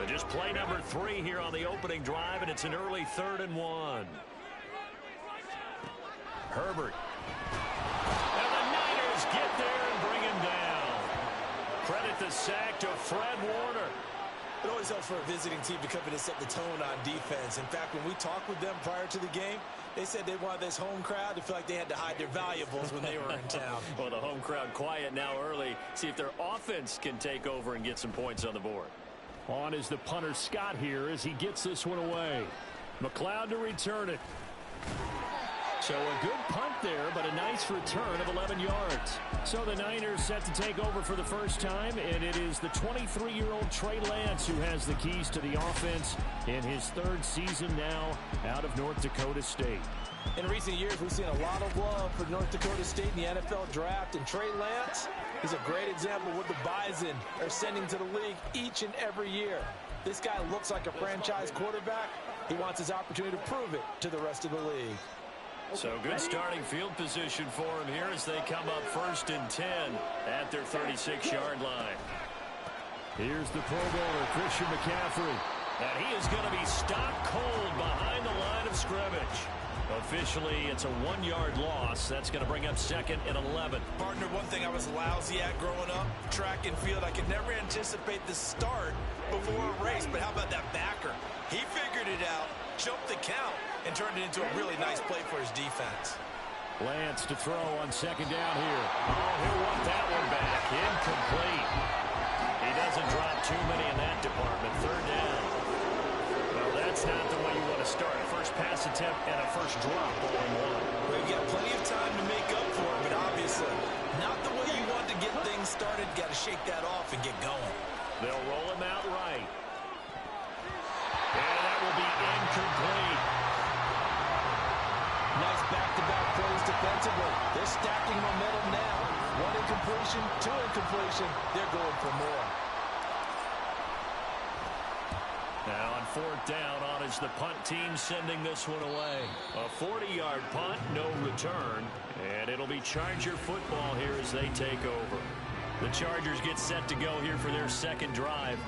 Just play number 3 here on the opening drive, and it's an early 3rd and 1. Herbert. And the Niners get there and bring him down. Credit the sack to Fred Warner. It always helps for a visiting team to come in and set the tone on defense. In fact, when we talked with them prior to the game, they said they wanted this home crowd to feel like they had to hide their valuables when they were in town. Well, the home crowd quiet now early. See if their offense can take over and get some points on the board. On is the punter Scott here as he gets this one away. McLeod to return it. So a good punt there, but a nice return of 11 yards. So the Niners set to take over for the first time, and it is the 23-year-old Trey Lance who has the keys to the offense in his 3rd season now out of North Dakota State. In recent years, we've seen a lot of love for North Dakota State in the NFL draft, and Trey Lance is a great example of what the Bison are sending to the league each and every year. This guy looks like a franchise quarterback. He wants his opportunity to prove it to the rest of the league. So good starting field position for him here as they come up 1st and 10 at their 36-yard line. Here's the Pro Bowler, Christian McCaffrey. And he is going to be stopped cold behind the line of scrimmage. Officially, it's a 1-yard loss. That's going to bring up 2nd and 11. Partner, one thing I was lousy at growing up, track and field, I could never anticipate the start before a race. But how about that backer? He figured it out, jumped the count, and turned it into a really nice play for his defense. Lance to throw on 2nd down here. Oh, he'll want that one back. Incomplete. He doesn't drop too many in that department. 3rd down. Well, that's not the way you want to start. First pass attempt and a first drop all in one. We've got plenty of time to make up for it, but obviously not the way you want to get things started. Got to shake that off and get going. They'll roll him out right. And that will be incomplete. Nice back-to-back plays defensively. They're stacking momentum now. 1 incompletion, 2 incompletion. They're going for more. Now on 4th down, on is the punt team sending this one away. A 40-yard punt, no return. And it'll be Charger football here as they take over. The Chargers get set to go here for their second drive.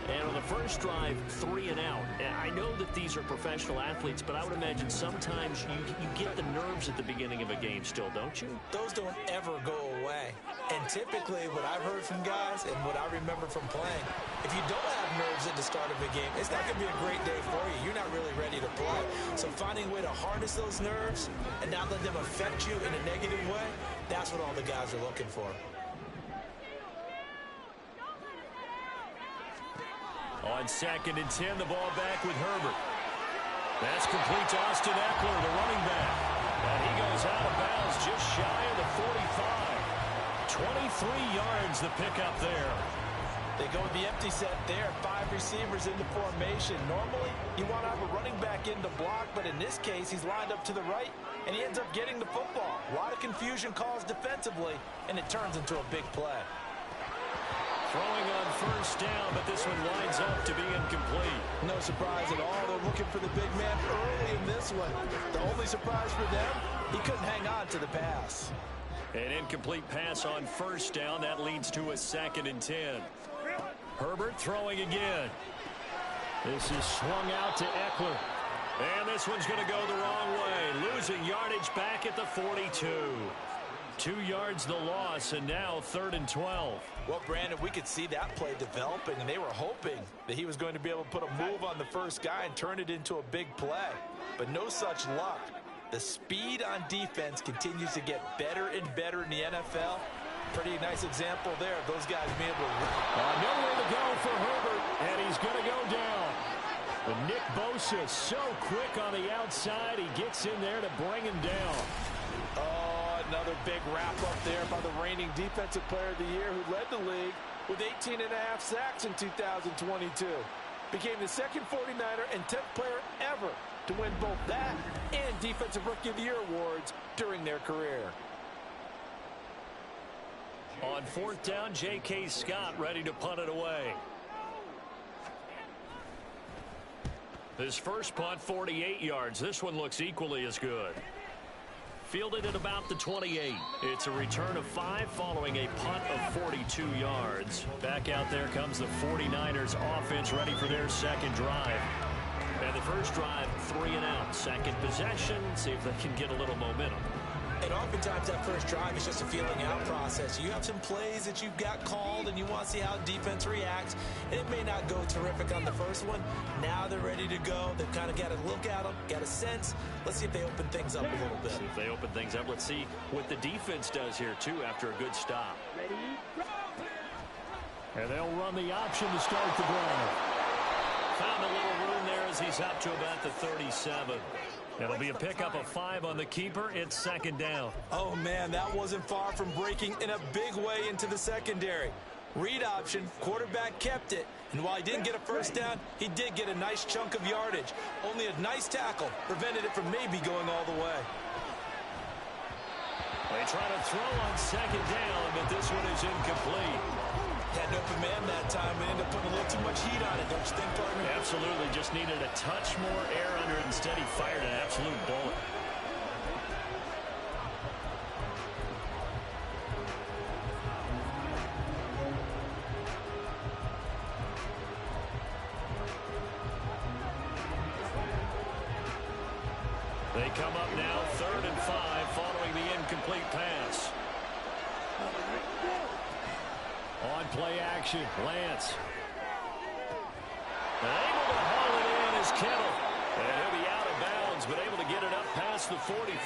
And on the first drive, 3 and out. And I know that these are professional athletes, but I would imagine sometimes you get the nerves at the beginning of a game still, don't you? Those don't ever go away. And typically, what I've heard from guys and what I remember from playing, if you don't have nerves at the start of a game, it's not going to be a great day for you. You're not really ready to play. So finding a way to harness those nerves and not let them affect you in a negative way, that's what all the guys are looking for. On 2nd and 10, the ball back with Herbert. That's complete to Austin Eckler, the running back. And he goes out of bounds just shy of the 45. 23 yards the pickup there. They go with the empty set there. 5 receivers in the formation. Normally, you want to have a running back in the block, but in this case, he's lined up to the right, and he ends up getting the football. A lot of confusion calls defensively, and it turns into a big play. Throwing on first down, but this one winds up to be incomplete. No surprise at all. They're looking for the big man early in this one. The only surprise for them, he couldn't hang on to the pass. An incomplete pass on first down. That leads to a 2nd and 10. Herbert throwing again. This is swung out to Eckler. And this one's going to go the wrong way. Losing yardage back at the 42. 2 yards the loss, and now 3rd and 12. Well, Brandon, we could see that play developing, and they were hoping that he was going to be able to put a move on the first guy and turn it into a big play. But no such luck. The speed on defense continues to get better and better in the NFL. Pretty nice example there of those guys being able to... Nowhere to go for Herbert, and he's going to go down. But Nick Bosa so quick on the outside, he gets in there to bring him down. Oh, another big wrap-up there by the reigning Defensive Player of the Year who led the league with 18.5 sacks in 2022. Became the second 49er and 10th player ever to win both that and Defensive Rookie of the Year awards during their career. On 4th down, J.K. Scott ready to punt it away. His first punt, 48 yards. This one looks equally as good. Fielded at about the 28. It's a return of 5 following a punt of 42 yards. Back out there comes the 49ers offense ready for their second drive. And the first drive, 3 and out. Second possession, see if they can get a little momentum. And oftentimes that first drive is just a feeling out process. You have some plays that you've got called and you want to see how defense reacts. And it may not go terrific on the first one. Now they're ready to go. They've kind of got a look at them, got a sense. Let's see if they open things up a little bit. See if they open things up. Let's see what the defense does here, too, after a good stop. And they'll run the option to start the drive. Found a little room there as he's up to about the 37. It'll be a pickup of 5 on the keeper. It's second down. Oh, man, that wasn't far from breaking in a big way into the secondary. Read option, quarterback kept it. And while he didn't get a first down, he did get a nice chunk of yardage. Only a nice tackle prevented it from maybe going all the way. They try to throw on second down, but this one is incomplete. Had an open man that time and ended up putting a little too much heat on it, don't you think, partner? Absolutely. Just needed a touch more air under it. Instead, he fired an absolute bullet. They come up now, 3rd and 5, following the incomplete pass. On play action, Lance. Able to haul it in is Kittle. And he'll be out of bounds, but able to get it up past the 45.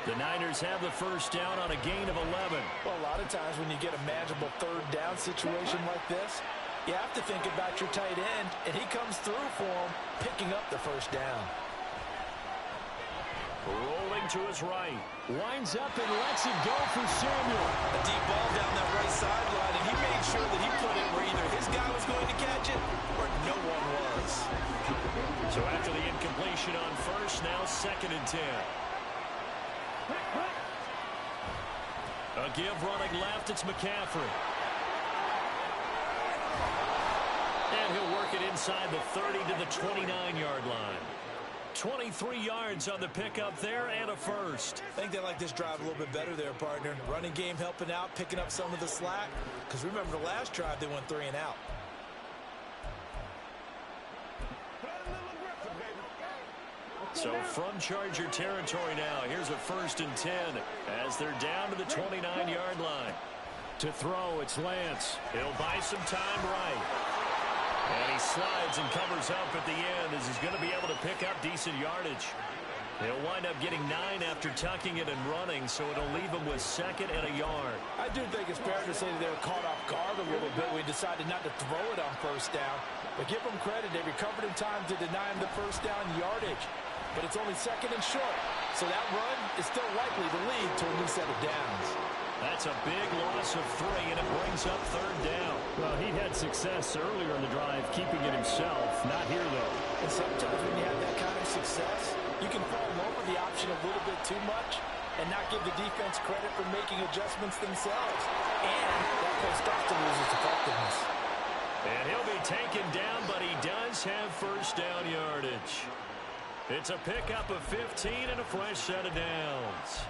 The Niners have the first down on a gain of 11. Well, a lot of times when you get a manageable 3rd down situation like this, you have to think about your tight end, and he comes through for him, picking up the first down. Rolling to his right. Winds up and lets it go for Samuel. A deep ball down that right sideline, and he made sure that he put it where either his guy was going to catch it or no one was. So after the incompletion on first, now 2nd and 10. A give running left, it's McCaffrey. And he'll work it inside the 30 to the 29-yard line. 23 yards on the pickup there and a first. I think they like this drive a little bit better there, partner. Running game helping out, picking up some of the slack. Because remember the last drive, they went 3 and out. So from Charger territory now, here's a 1st and 10 as they're down to the 29-yard line. To throw, it's Lance. He'll buy some time right. And he slides and covers up at the end as he's going to be able to pick up decent yardage. He'll wind up getting 9 after tucking it and running, so it'll leave him with 2nd and a yard. I do think it's fair to say that they were caught off guard a little bit when he decided not to throw it on 1st down. But give them credit, they recovered in time to deny him the 1st down yardage. But it's only 2nd and short, so that run is still likely to lead to a new set of downs. That's a big loss of 3, and it brings up 3rd down. Well, he had success earlier in the drive, keeping it himself. Not here, though. And sometimes when you have that kind of success, you can fall over the option a little bit too much and not give the defense credit for making adjustments themselves. And that plays starts to lose its effectiveness. And he'll be taken down, but he does have 1st down yardage. It's a pickup of 15 and a fresh set of downs.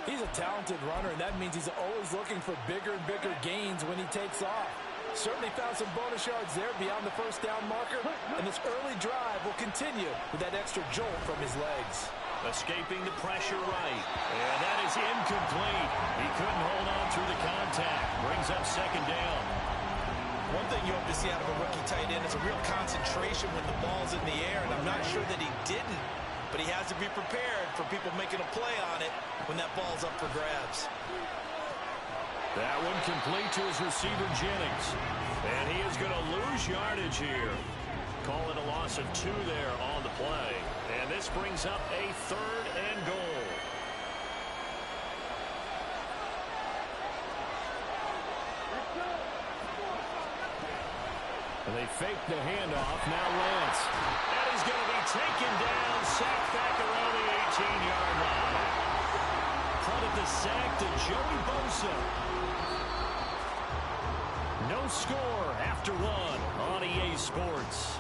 He's a talented runner, and that means he's always looking for bigger and bigger gains when he takes off. Certainly found some bonus yards there beyond the 1st down marker, and this early drive will continue with that extra jolt from his legs. Escaping the pressure right, and that is incomplete. He couldn't hold on through the contact. Brings up 2nd down. One thing you hope to see out of a rookie tight end is a real concentration when the ball's in the air, and I'm not sure that he didn't, but he has to be prepared for people making a play on it when that ball's up for grabs. That one complete to his receiver, Jennings. And he is going to lose yardage here. Call it a loss of 2 there on the play. And this brings up a 3rd and goal. And they fake the handoff. Now Lance. And he's going to be taken down, sacked back around the 18-yard line. Credit the sack to Joey Bosa. No score after 1 on EA Sports.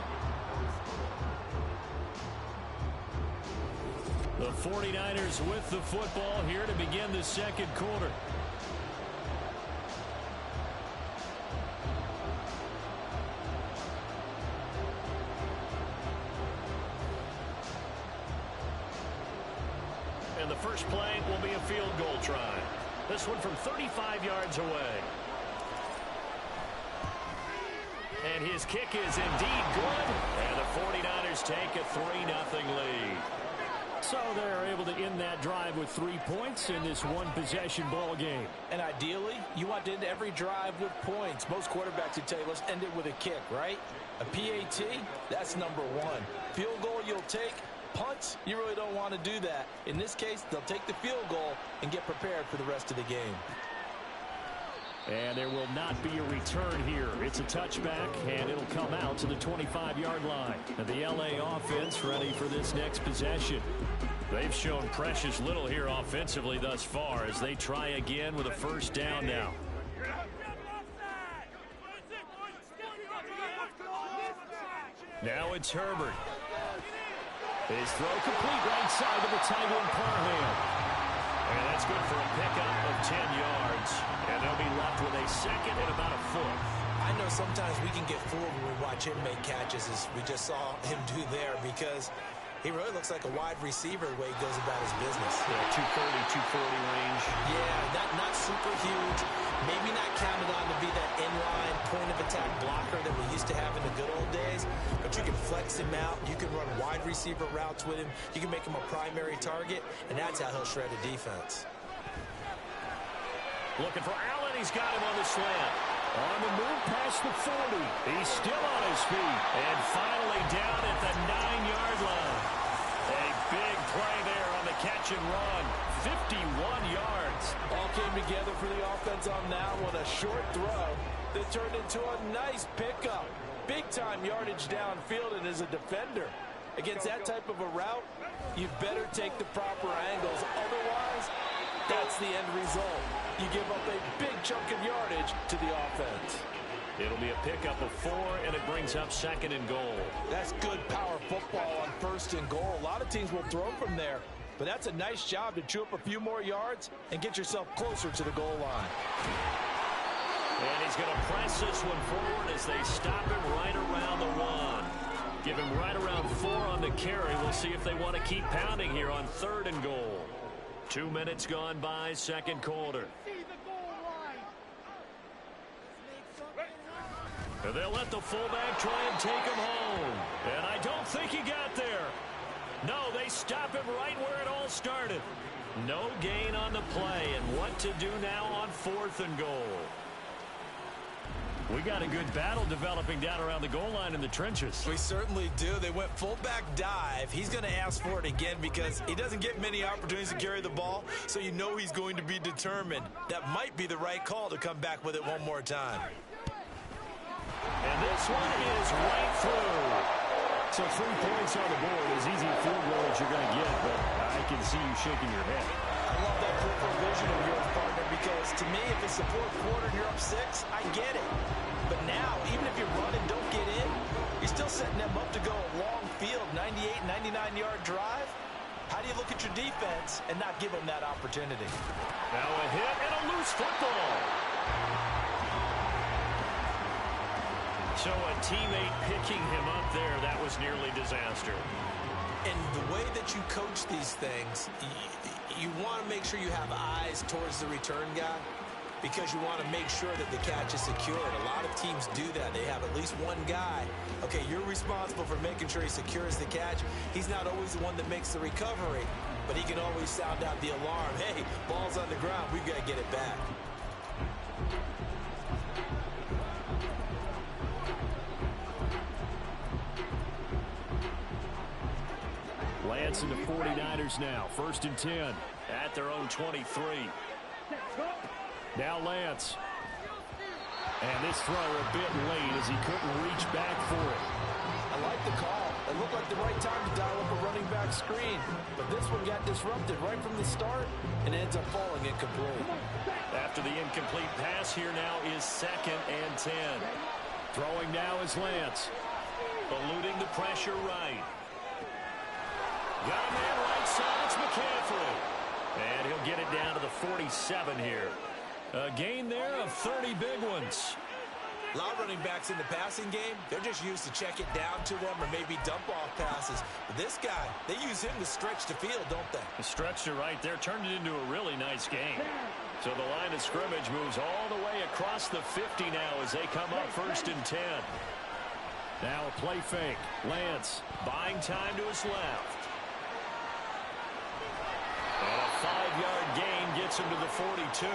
The 49ers with the football here to begin the 2nd quarter. And the first play will be a field goal try. This one from 35 yards away. And his kick is indeed good. And the 49ers take a 3-0 lead. So they're able to end that drive with 3 points in this one-possession ball game. And ideally, you want to end every drive with points. Most quarterbacks would tell you, let's end it with a kick, right? A PAT, that's number 1. Field goal you'll take. Punts, you really don't want to do that. In this case, they'll take the field goal and get prepared for the rest of the game. And there will not be a return here. It's a touchback, and it'll come out to the 25-yard line. And the LA offense ready for this next possession. They've shown precious little here offensively thus far as they try again with a 1st down now. Now it's Herbert. His throw complete right side to the tight end Parham. And that's good for a pickup of 10 yards. And they'll be left with a 2nd and about a foot. I know sometimes we can get fooled when we watch him make catches, as we just saw him do there, because he really looks like a wide receiver the way he goes about his business. Yeah, 230, 240 range. Yeah, not super huge. Maybe not counted on to be that inline point-of-attack blocker that we used to have in the good old days, but you can flex him out. You can run wide receiver routes with him. You can make him a primary target, and that's how he'll shred a defense. Looking for Allen. He's got him on the slant. On the move past the 40. He's still on his feet. And finally down at the 9-yard line. A big play there on the catch and run. 51 yards. All came together for the offense on that one. A short throw that turned into a nice pickup. Big-time yardage downfield, and as a defender, against that type of a route, you better take the proper angles. Otherwise, that's the end result. You give up a big chunk of yardage to the offense. It'll be a pickup of 4, and it brings up 2nd and goal. That's good power football on 1st and goal. A lot of teams will throw from there, but that's a nice job to chew up a few more yards and get yourself closer to the goal line. And he's going to press this one forward as they stop him right around the 1. Give him right around 4 on the carry. We'll see if they want to keep pounding here on 3rd and goal. 2 minutes gone by, 2nd quarter. And they'll let the fullback try and take him home. And I don't think he got there. No, they stop him right where it all started. No gain on the play. And what to do now on 4th and goal. We got a good battle developing down around the goal line in the trenches. We certainly do. They went fullback dive. He's going to ask for it again because he doesn't get many opportunities to carry the ball, so you know he's going to be determined. That might be the right call to come back with it one more time. And this one is right through. So 3 points on the board, as easy a field goal as you're going to get, but I can see you shaking your head. I love that peripheral vision of yours, partner, because to me, if it's the 4th quarter and you're up 6, I get it. But now, even if you run and don't get in, you're still setting them up to go a long field, 98, 99-yard drive. How do you look at your defense and not give them that opportunity? Now a hit and a loose football. So a teammate picking him up there, that was nearly disaster. And the way that you coach these things, you want to make sure you have eyes towards the return guy because you want to make sure that the catch is secured. A lot of teams do that. They have at least one guy. Okay, you're responsible for making sure he secures the catch. He's not always the one that makes the recovery, but he can always sound out the alarm. Hey, ball's on the ground. We've got to get it back. Lance and the 49ers now. 1st and 10. At their own 23. Now Lance. And this throw a bit late as he couldn't reach back for it. I like the call. It looked like the right time to dial up a running back screen. But this one got disrupted right from the start and ends up falling incomplete. After the incomplete pass, here now is 2nd and 10. Throwing now is Lance. Eluding the pressure right. Got a man right side. It's McCaffrey. And he'll get it down to the 47 here. A gain there of 30 big ones. A lot of running backs in the passing game, they're just used to check it down to them or maybe dump off passes. But this guy, they use him to stretch the field, don't they? Stretched it right there, turned it into a really nice game. So the line of scrimmage moves all the way across the 50 now as they come up 1st and 10. Now a play fake. Lance buying time to his left. And a 5-yard gain gets him to the 42.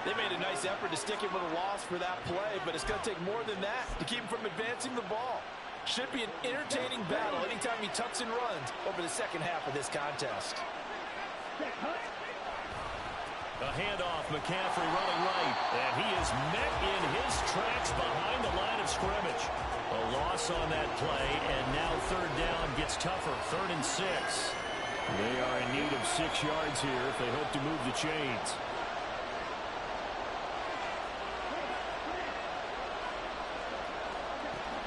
They made a nice effort to stick him with a loss for that play, but it's going to take more than that to keep him from advancing the ball. Should be an entertaining battle anytime he tucks and runs over the second half of this contest. A handoff, McCaffrey running right, and he is met in his tracks behind the line of scrimmage. A loss on that play, and now 3rd down gets tougher, 3rd and 6. They are in need of 6 yards here if they hope to move the chains.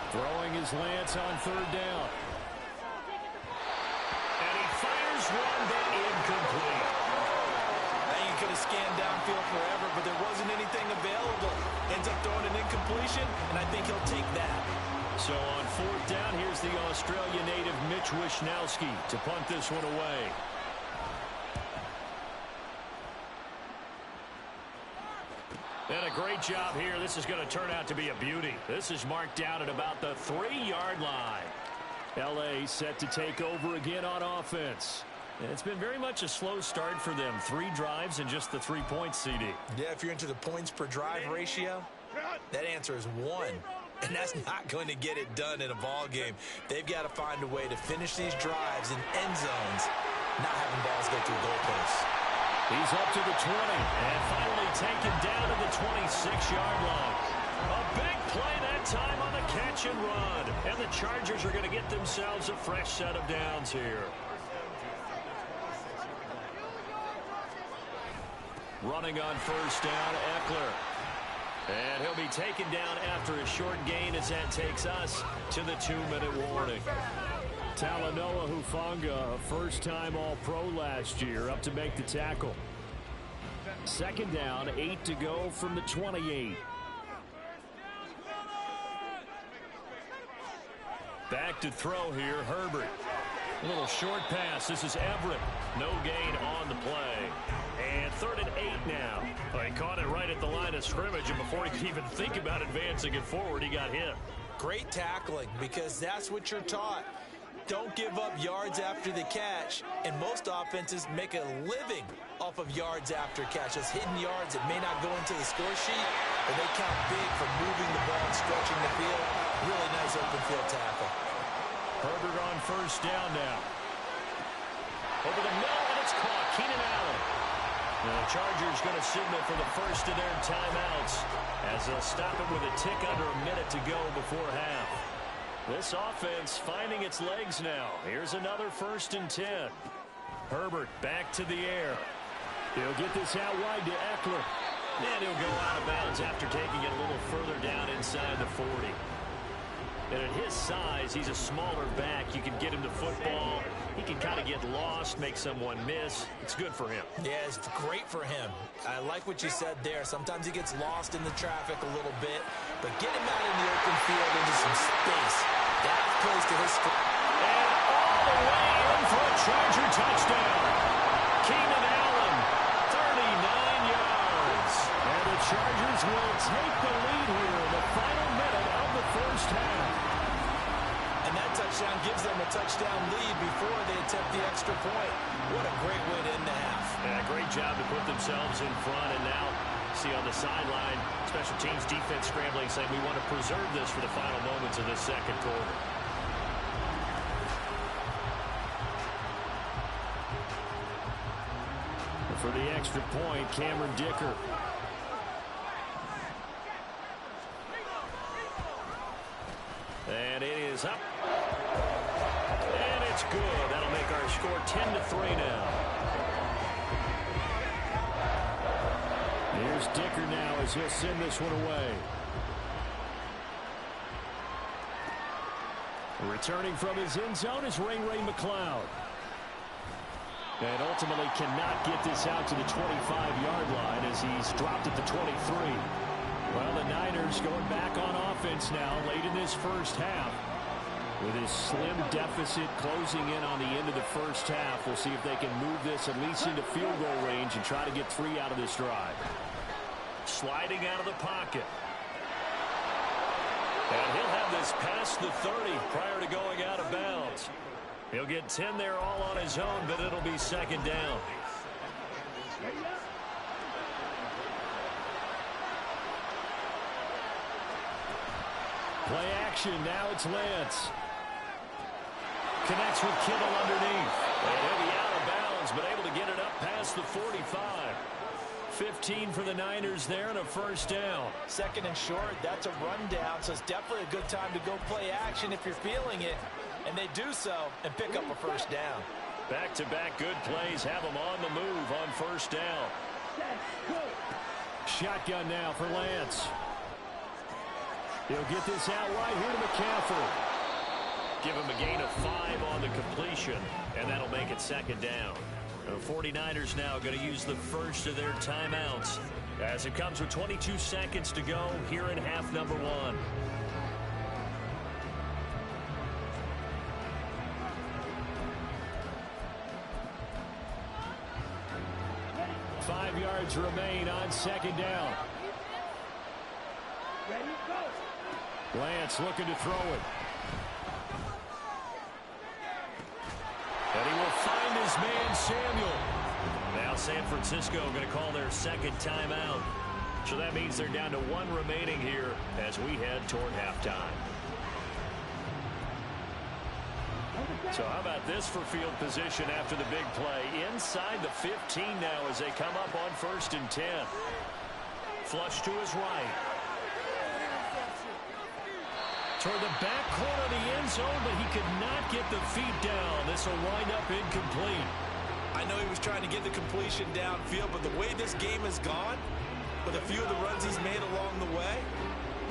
Throwing his Lance on 3rd down. And he fires one, but incomplete. Now you could have scanned downfield forever, but there wasn't anything available. Ends up throwing an incompletion, and I think he'll take that. So on 4th down, here's the Australia native Mitch Wishnowski to punt this one away. And a great job here. This is going to turn out to be a beauty. This is marked down at about the 3-yard line. L.A. set to take over again on offense. And it's been very much a slow start for them. 3 drives and just the 3 points, CD. Yeah, if you're into the points per drive ratio, that answer is 1. And that's not going to get it done in a ball game. They've got to find a way to finish these drives in end zones, not having balls go through goalposts. He's up to the 20 and finally taken down to the 26-yard line. A big play that time on the catch and run. And the Chargers are going to get themselves a fresh set of downs here. Running on 1st down, Eckler. And he'll be taken down after a short gain as that takes us to the 2-minute warning. Talanoa Hufanga, a first-time All-Pro last year, up to make the tackle. Second down, 8 to go from the 28. Back to throw here, Herbert. A little short pass. This is Everett. No gain on the play. And 3rd and 8 now. Well, he caught it right at the line of scrimmage, and before he could even think about advancing it forward, he got hit. Great tackling, because that's what you're taught. Don't give up yards after the catch, and most offenses make a living off of yards after catch. Those hidden yards that may not go into the score sheet, but they count big for moving the ball and stretching the field. Really nice open field tackle. Herbert on first down now. Over the middle, and it's caught. Keenan Allen. And the Chargers going to signal for the first of their timeouts as they'll stop it with a tick under a minute to go before half. This offense finding its legs now. Here's another 1st and 10. Herbert back to the air. He'll get this out wide to Eckler. And he'll go out of bounds after taking it a little further down inside the 40. And at his size, he's a smaller back. You can get him the football. He can kind of get lost, make someone miss. It's good for him. Yeah, it's great for him. I like what you said there. Sometimes he gets lost in the traffic a little bit. But get him out in the open field into some space. That plays to his strength. And all the way in for a Charger touchdown. Keenan Allen, 39 yards. And the Chargers will take the lead here in the final minute of the first half. And that touchdown gives them a touchdown lead before they attempt the extra point. What a great way to end the half. Yeah, great job to put themselves in front. And now, see on the sideline, special teams defense scrambling, saying we want to preserve this for the final moments of this second quarter. For the extra point, Cameron Dicker. And it is up. And it's good. That'll make our score 10-3 now. Here's Dicker now as he'll send this one away. Returning from his end zone is Ray McLeod. And ultimately cannot get this out to the 25-yard line as he's dropped at the 23. Well, the Niners going back on offense now late in this first half. With his slim deficit closing in on the end of the first half, we'll see if they can move this at least into field goal range and try to get 3 out of this drive. Sliding out of the pocket. And he'll have this past the 30 prior to going out of bounds. He'll get 10 there all on his own, but it'll be second down. Play action. Now it's Lance. Connects with Kittle underneath. And he'll be out of bounds, but able to get it up past the 45. 15 for the Niners there and a first down. 2nd and short, that's a rundown, so it's definitely a good time to go play action if you're feeling it. And they do so and pick up a first down. Back-to-back good plays have them on the move on first down. Shotgun now for Lance. He'll get this out right here to McCaffrey. Give him a gain of 5 on the completion, and that'll make it second down. The 49ers now going to use the first of their timeouts as it comes with 22 seconds to go here in half number 1. Remain on second down. Lance looking to throw it. And he will find his man Samuel. Now San Francisco going to call their second timeout. So that means they're down to 1 remaining here as we head toward halftime. So how about this for field position after the big play? Inside the 15 now as they come up on 1st and 10. Flush to his right. Toward the back corner of the end zone, but he could not get the feet down. This will wind up incomplete. I know he was trying to get the completion downfield, but the way this game has gone, with a few of the runs he's made along the way.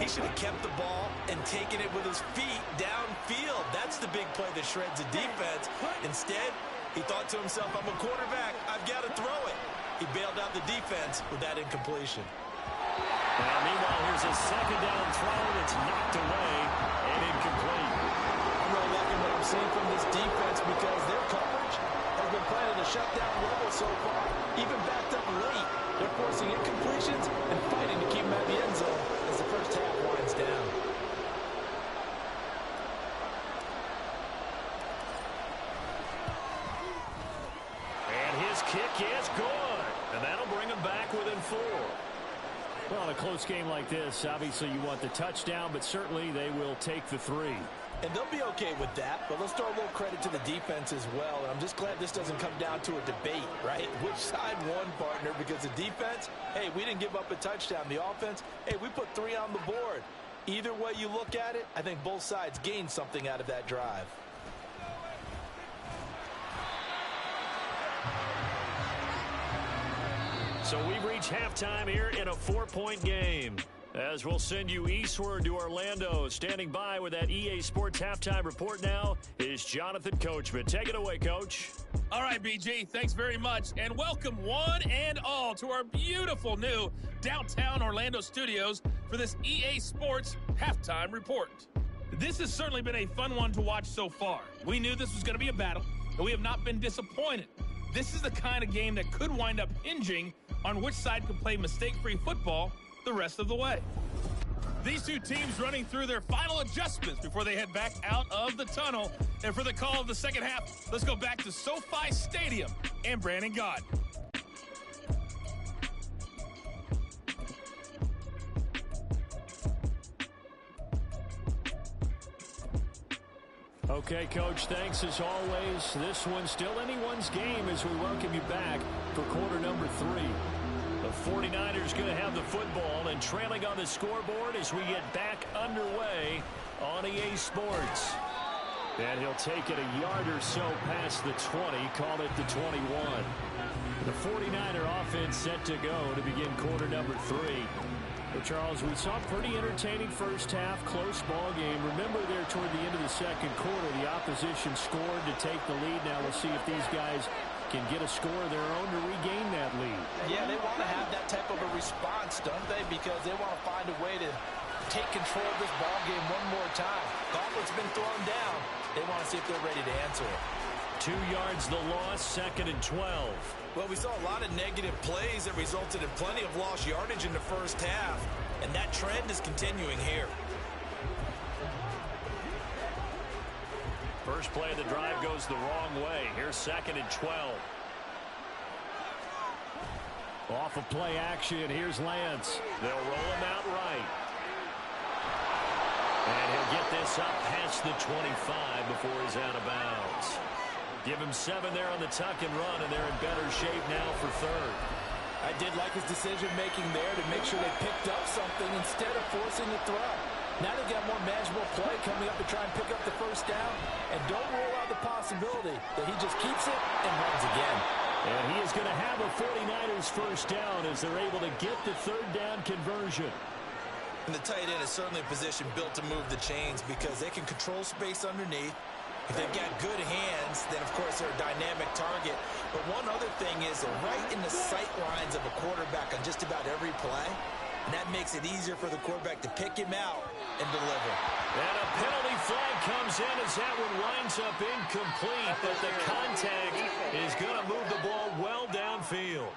He should have kept the ball and taken it with his feet downfield. That's the big play that shreds the defense. Instead, he thought to himself, I'm a quarterback. I've got to throw it. He bailed out the defense with that incompletion. Well, meanwhile, here's a second down throw that's knocked away and incomplete. I'm really liking what I'm seeing from this defense because their coverage has been playing at a shutdown level so far. Even backed up late, they're forcing incompletions and fighting to keep them at the end zone as the first half winds down. And his kick is good. And that'll bring him back within 4. Well, in a close game like this, obviously you want the touchdown, but certainly they will take the 3. And they'll be okay with that, but let's throw a little credit to the defense as well. And I'm just glad this doesn't come down to a debate, right? Which side won, partner? Because the defense, hey, we didn't give up a touchdown. The offense, hey, we put 3 on the board. Either way you look at it, I think both sides gained something out of that drive. So we've reached halftime here in a 4-point game. As we'll send you eastward to Orlando. Standing by with that EA Sports halftime report now is Jonathan Coachman. Take it away, Coach. All right, BG, thanks very much. And welcome one and all to our beautiful new downtown Orlando studios for this EA Sports halftime report. This has certainly been a fun one to watch so far. We knew this was going to be a battle, and we have not been disappointed. This is the kind of game that could wind up hinging on which side could play mistake-free football the rest of the way. These two teams running through their final adjustments before they head back out of the tunnel. And for the call of the second half, let's go back to SoFi Stadium and Brandon Gott. Okay, Coach, thanks as always. This one's still anyone's game as we welcome you back for quarter number 3. The 49ers going to have the football and trailing on the scoreboard as we get back underway on EA Sports. And he'll take it a yard or so past the 20, call it the 21. The 49er offense set to go to begin quarter number 3. Well, Charles, we saw a pretty entertaining first half, close ball game. Remember there toward the end of the second quarter, the opposition scored to take the lead. Now we'll see if these guys can get a score of their own to regain that lead. Yeah, they want to have that type of a response, don't they? Because they want to find a way to take control of this ball game one more time. Gauntlet's been thrown down. They want to see if they're ready to answer it. 2 yards the loss, 2nd and 12. Well, we saw a lot of negative plays that resulted in plenty of lost yardage in the first half, and that trend is continuing here. First play of the drive goes the wrong way. Here's 2nd and 12. Off of play action, here's Lance. They'll roll him out right. And he'll get this up past the 25 before he's out of bounds. Give him 7 there on the tuck and run, and they're in better shape now for 3rd. I did like his decision-making there to make sure they picked up something instead of forcing the throw. Now they've got more manageable play coming up to try and pick up the first down. And don't rule out the possibility that he just keeps it and runs again. And he is going to have a 49ers first down as they're able to get the 3rd down conversion. And the tight end is certainly a position built to move the chains because they can control space underneath. If they've got good hands, then, of course, they're a dynamic target. But one other thing is they're right in the sight lines of a quarterback on just about every play. And that makes it easier for the quarterback to pick him out and deliver. And a penalty flag comes in as that one winds up incomplete. But the contact is going to move the ball well downfield.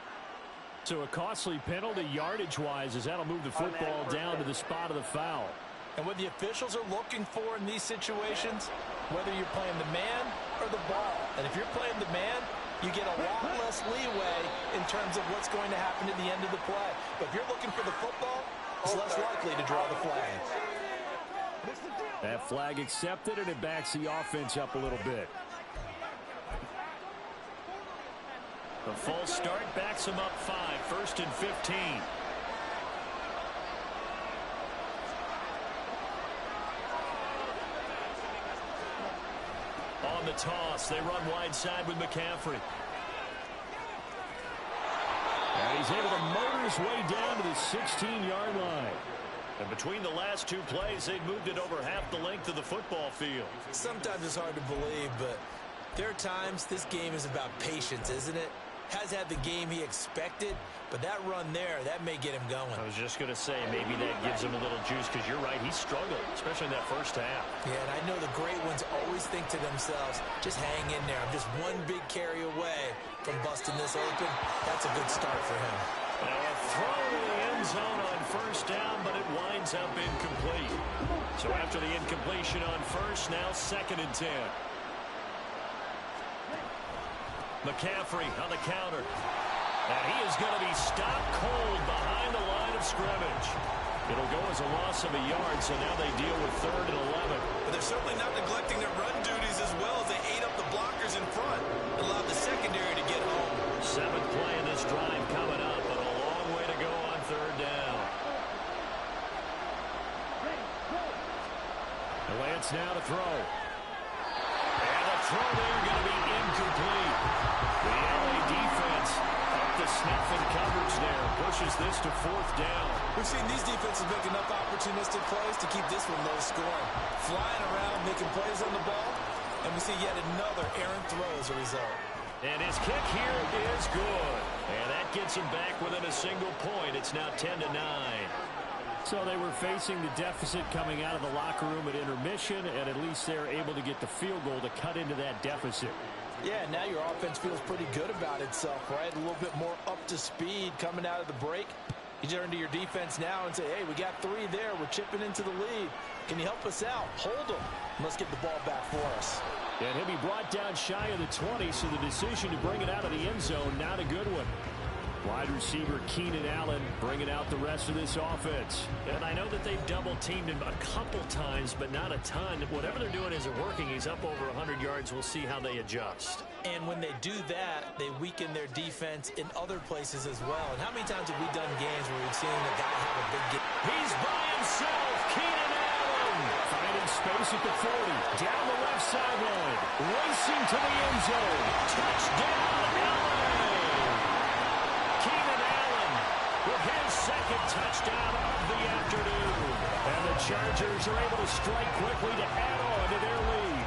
So a costly penalty yardage-wise as that'll move the football down to the spot of the foul. And what the officials are looking for in these situations, whether you're playing the man or the ball. And if you're playing the man, you get a lot less leeway in terms of what's going to happen at the end of the play. But if you're looking for the football, it's less likely to draw the flag. That flag accepted, and it backs the offense up a little bit. The false start backs him up 5, 1st and 15. On the toss, they run wide side with McCaffrey. And he's able to motor his way down to the 16-yard line. And between the last two plays, they've moved it over half the length of the football field. Sometimes it's hard to believe, but there are times this game is about patience, isn't it? Has had the game he expected, but that run there, that may get him going. I was just going to say, maybe that gives him a little juice, because you're right, he struggled, especially in that first half. Yeah, and I know the great ones always think to themselves, just hang in there. I'm just one big carry away from busting this open. That's a good start for him. Now a throw in the end zone on first down, but it winds up incomplete. So after the incompletion on first, now 2nd and 10. McCaffrey on the counter. And he is going to be stopped cold behind the line of scrimmage. It'll go as a loss of a yard, so now they deal with 3rd and 11. But they're certainly not neglecting their run duties as well as they ate up the blockers in front and allowed the secondary to get home. 7th play in this drive coming up, but a long way to go on 3rd down. Lance now to throw. And the throw there going to be incomplete. The LA defense up the snuff in coverage there. Pushes this to 4th down. We've seen these defenses make enough opportunistic plays to keep this one low scoring. Flying around, making plays on the ball, and we see yet another errant throw as a result. And his kick here is good. And that gets him back within a single point. It's now 10-9. So they were facing the deficit coming out of the locker room at intermission, and at least they're able to get the field goal to cut into that deficit. Yeah, now your offense feels pretty good about itself, right? A little bit more up to speed coming out of the break. You turn to your defense now and say, hey, we got 3 there. We're chipping into the lead. Can you help us out? Hold them. Let's get the ball back for us. And he'll be brought down shy of the 20, so the decision to bring it out of the end zone, not a good one. Wide receiver Keenan Allen bringing out the rest of this offense. And I know that they've double-teamed him a couple times, but not a ton. Whatever they're doing isn't working. He's up over 100 yards. We'll see how they adjust. And when they do that, they weaken their defense in other places as well. And how many times have we done games where we've seen the guy have a big game? He's by himself, Keenan Allen. Finding space at the 40. Down the left sideline. Racing to the end zone. Touchdown, Allen. Keenan Allen with his 2nd touchdown of the afternoon. And the Chargers are able to strike quickly to add on to their lead.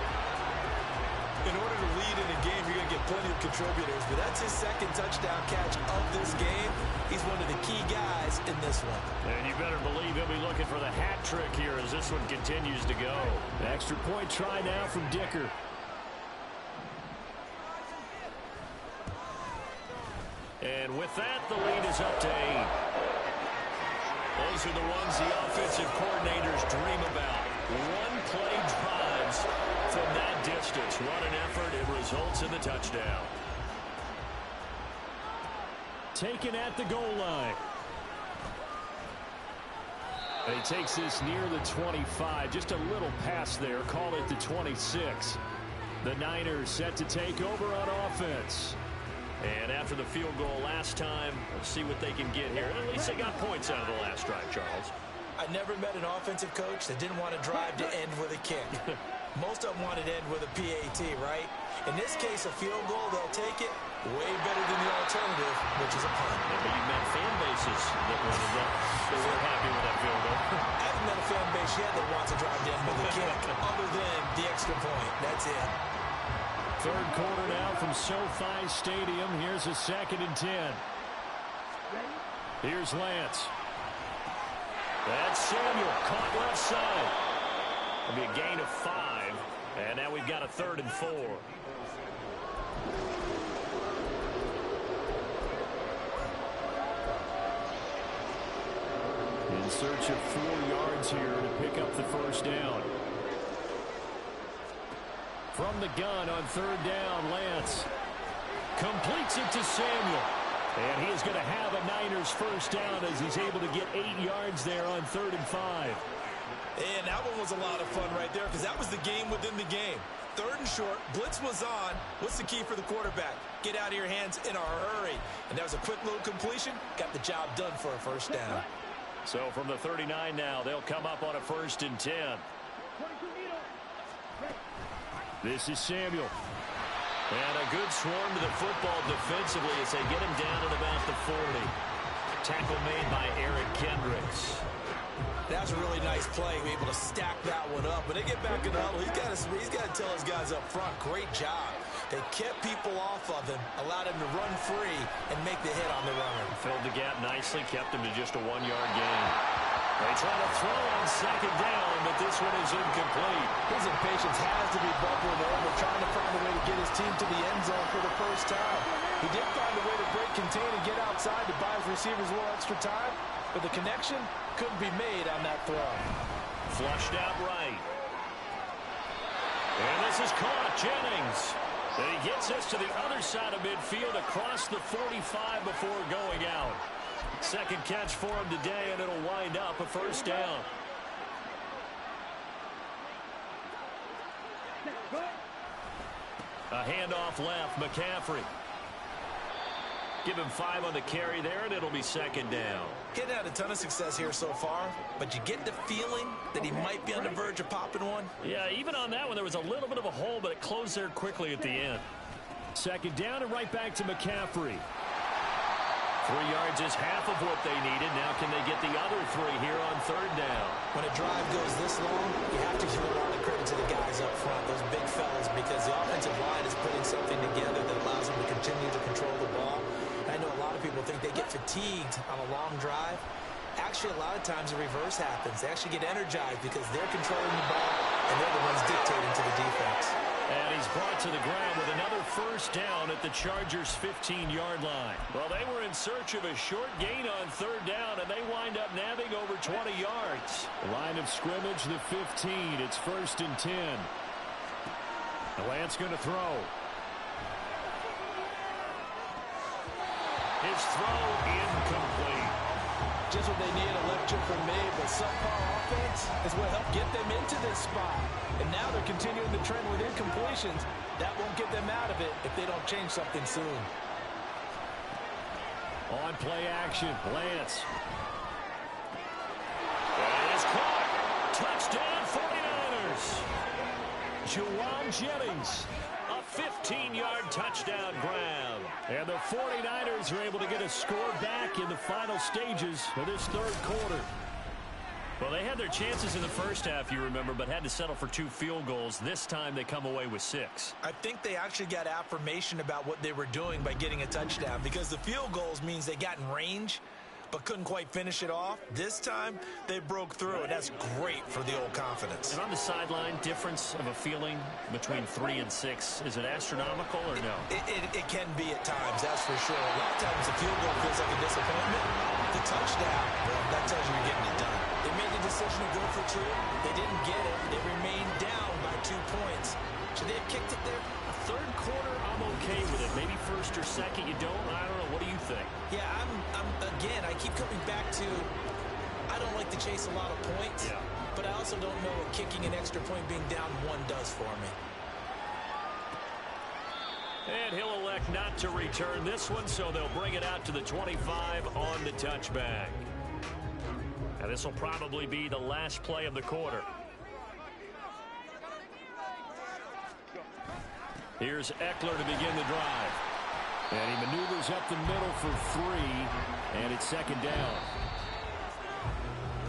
In order to lead in a game, you're going to get plenty of contributors, but that's his 2nd touchdown catch of this game. He's one of the key guys in this one. And you better believe he'll be looking for the hat trick here as this one continues to go. Extra point try now from Dicker. And with that, the lead is up to 8. Those are the ones the offensive coordinators dream about. One-play drives from that distance. What an effort. It results in the touchdown. Taken at the goal line. And he takes this near the 25. Just a little pass there. Call it the 26. The Niners set to take over on offense. And after the field goal last time, let's see what they can get here. At least they got points out of the last drive, Charles. I never met an offensive coach that didn't want to drive to end with a kick. Most of them wanted to end with a PAT, right? In this case, a field goal, they'll take it way better than the alternative, which is a punt. Yeah, but you've met fan bases that wanted that. They were happy with that field goal. I haven't met a fan base yet that wants to drive to end with a kick, other than the extra point. That's it. 3rd quarter now from SoFi Stadium. Here's a 2nd and 10. Here's Lance. That's Samuel, caught left side. It'll be a gain of 5. And now we've got a 3rd and 4. In search of 4 yards here to pick up the 1st down. From the gun on 3rd down, Lance completes it to Samuel. And he is going to have a Niners 1st down as he's able to get 8 yards there on 3rd and 5. And that one was a lot of fun right there because that was the game within the game. 3rd and short, blitz was on. What's the key for the quarterback? Get out of your hands in a hurry. And that was a quick little completion. Got the job done for a 1st down. So from the 39 now, they'll come up on a 1st and 10. This is Samuel. And a good swarm to the football defensively as they get him down at about the 40. Tackle made by Eric Kendricks. That's a really nice play. We're able to stack that one up. When they get back in the huddle, he's got to tell his guys up front, great job. They kept people off of him, allowed him to run free, and make the hit on the runner. Filled the gap nicely, kept him to just a 1-yard gain. They try to throw on second down, but this one is incomplete. His impatience has to be bubbling over, trying to find a way to get his team to the end zone for the first time. He did find a way to break contain and get outside to buy his receivers a little extra time, but the connection couldn't be made on that throw. Flushed out right. And this is caught. Jennings. And he gets us to the other side of midfield across the 45 before going out. Second catch for him today, and it'll wind up a first down. A handoff left, McCaffrey. Give him 5 on the carry there, and it'll be second down. Getting had a ton of success here so far, but you get the feeling that he might be on the verge of popping one. Yeah, even on that one, there was a little bit of a hole, but it closed there quickly at the end. Second down and right back to McCaffrey. 3 yards is half of what they needed. Now can they get the other 3 here on third down? When a drive goes this long, you have to give a lot of credit to the guys up front, those big fellas, because the offensive line is putting something together that allows them to continue to control the ball. I know a lot of people think they get fatigued on a long drive. Actually, a lot of times the reverse happens. They actually get energized because they're controlling the ball and they're the ones dictating to the defense. And he's brought to the ground with another first down at the Chargers' 15-yard line. Well, they were in search of a short gain on third down, and they wind up nabbing over 20 yards. The line of scrimmage, the 15. It's 1st and 10. Lance going to throw. His throw incomplete. Just what they need, a left chip from me, but subpar offense is what helped get them into this spot. And now they're continuing the trend with incompletions. That won't get them out of it if they don't change something soon. On play action, Lance. That is caught. Touchdown 49ers. Juwan Jennings. A 15-yard touchdown grab. And the 49ers are able to get a score back in the final stages of this third quarter. Well, they had their chances in the first half, you remember, but had to settle for 2 field goals. This time they come away with 6. I think they actually got affirmation about what they were doing by getting a touchdown, because the field goals means they got in range but couldn't quite finish it off. This time, they broke through, and that's great for the old confidence. And on the sideline, difference of a feeling between 3 and 6, is it astronomical or no? It can be at times, that's for sure. A lot of times the field goal feels like a disappointment. The touchdown, well, that tells you you're getting it done. They made the decision to go for 2. They didn't get it. They remained down by 2 points. Should they have kicked it there? A third quarter, I'm okay with it. Maybe first or second, you don't. I don't know. What do you think? Yeah, again, I keep coming back to, I don't like to chase a lot of points, but I also don't know what kicking an extra point being down 1 does for me. And he'll elect not to return this one, so they'll bring it out to the 25 on the touchback. And this will probably be the last play of the quarter. Here's Eckler to begin the drive. And he maneuvers up the middle for 3, and it's second down.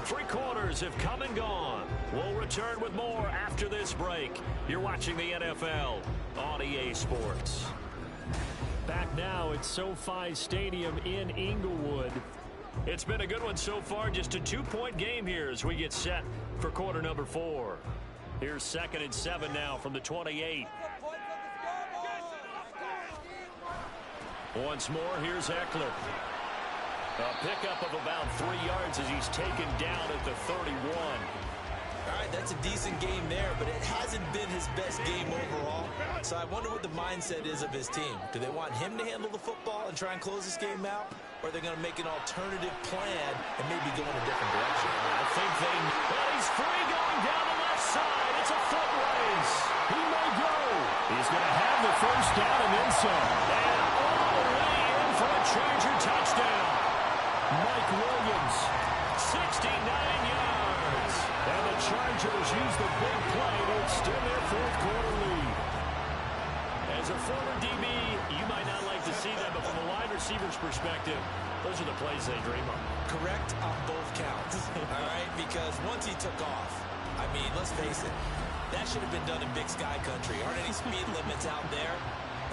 3 quarters have come and gone. We'll return with more after this break. You're watching the NFL on EA Sports. Back now at SoFi Stadium in Inglewood. It's been a good one so far. Just a 2-point game here as we get set for quarter number 4. Here's 2nd and 7 now from the 28. Once more, here's Eckler. A pickup of about 3 yards as he's taken down at the 31. All right, that's a decent game there, but it hasn't been his best game overall. So I wonder what the mindset is of his team. Do they want him to handle the football and try and close this game out? Or are they going to make an alternative plan and maybe go in a different direction? I think they... But he's free going down the left side. It's a foot race. He may go. He's going to have the first down and then some. And all the way in for a Charger touchdown. Mike Williams, 69 yards. And the Chargers use the big play to extend their 4th quarter lead. And As a former DB, you might not like to see them, but from a wide receiver's perspective, those are the plays they dream of. Correct on both counts, all right? Because once he took off, I mean, let's face it, that should have been done in Big Sky country. Aren't any speed limits out there?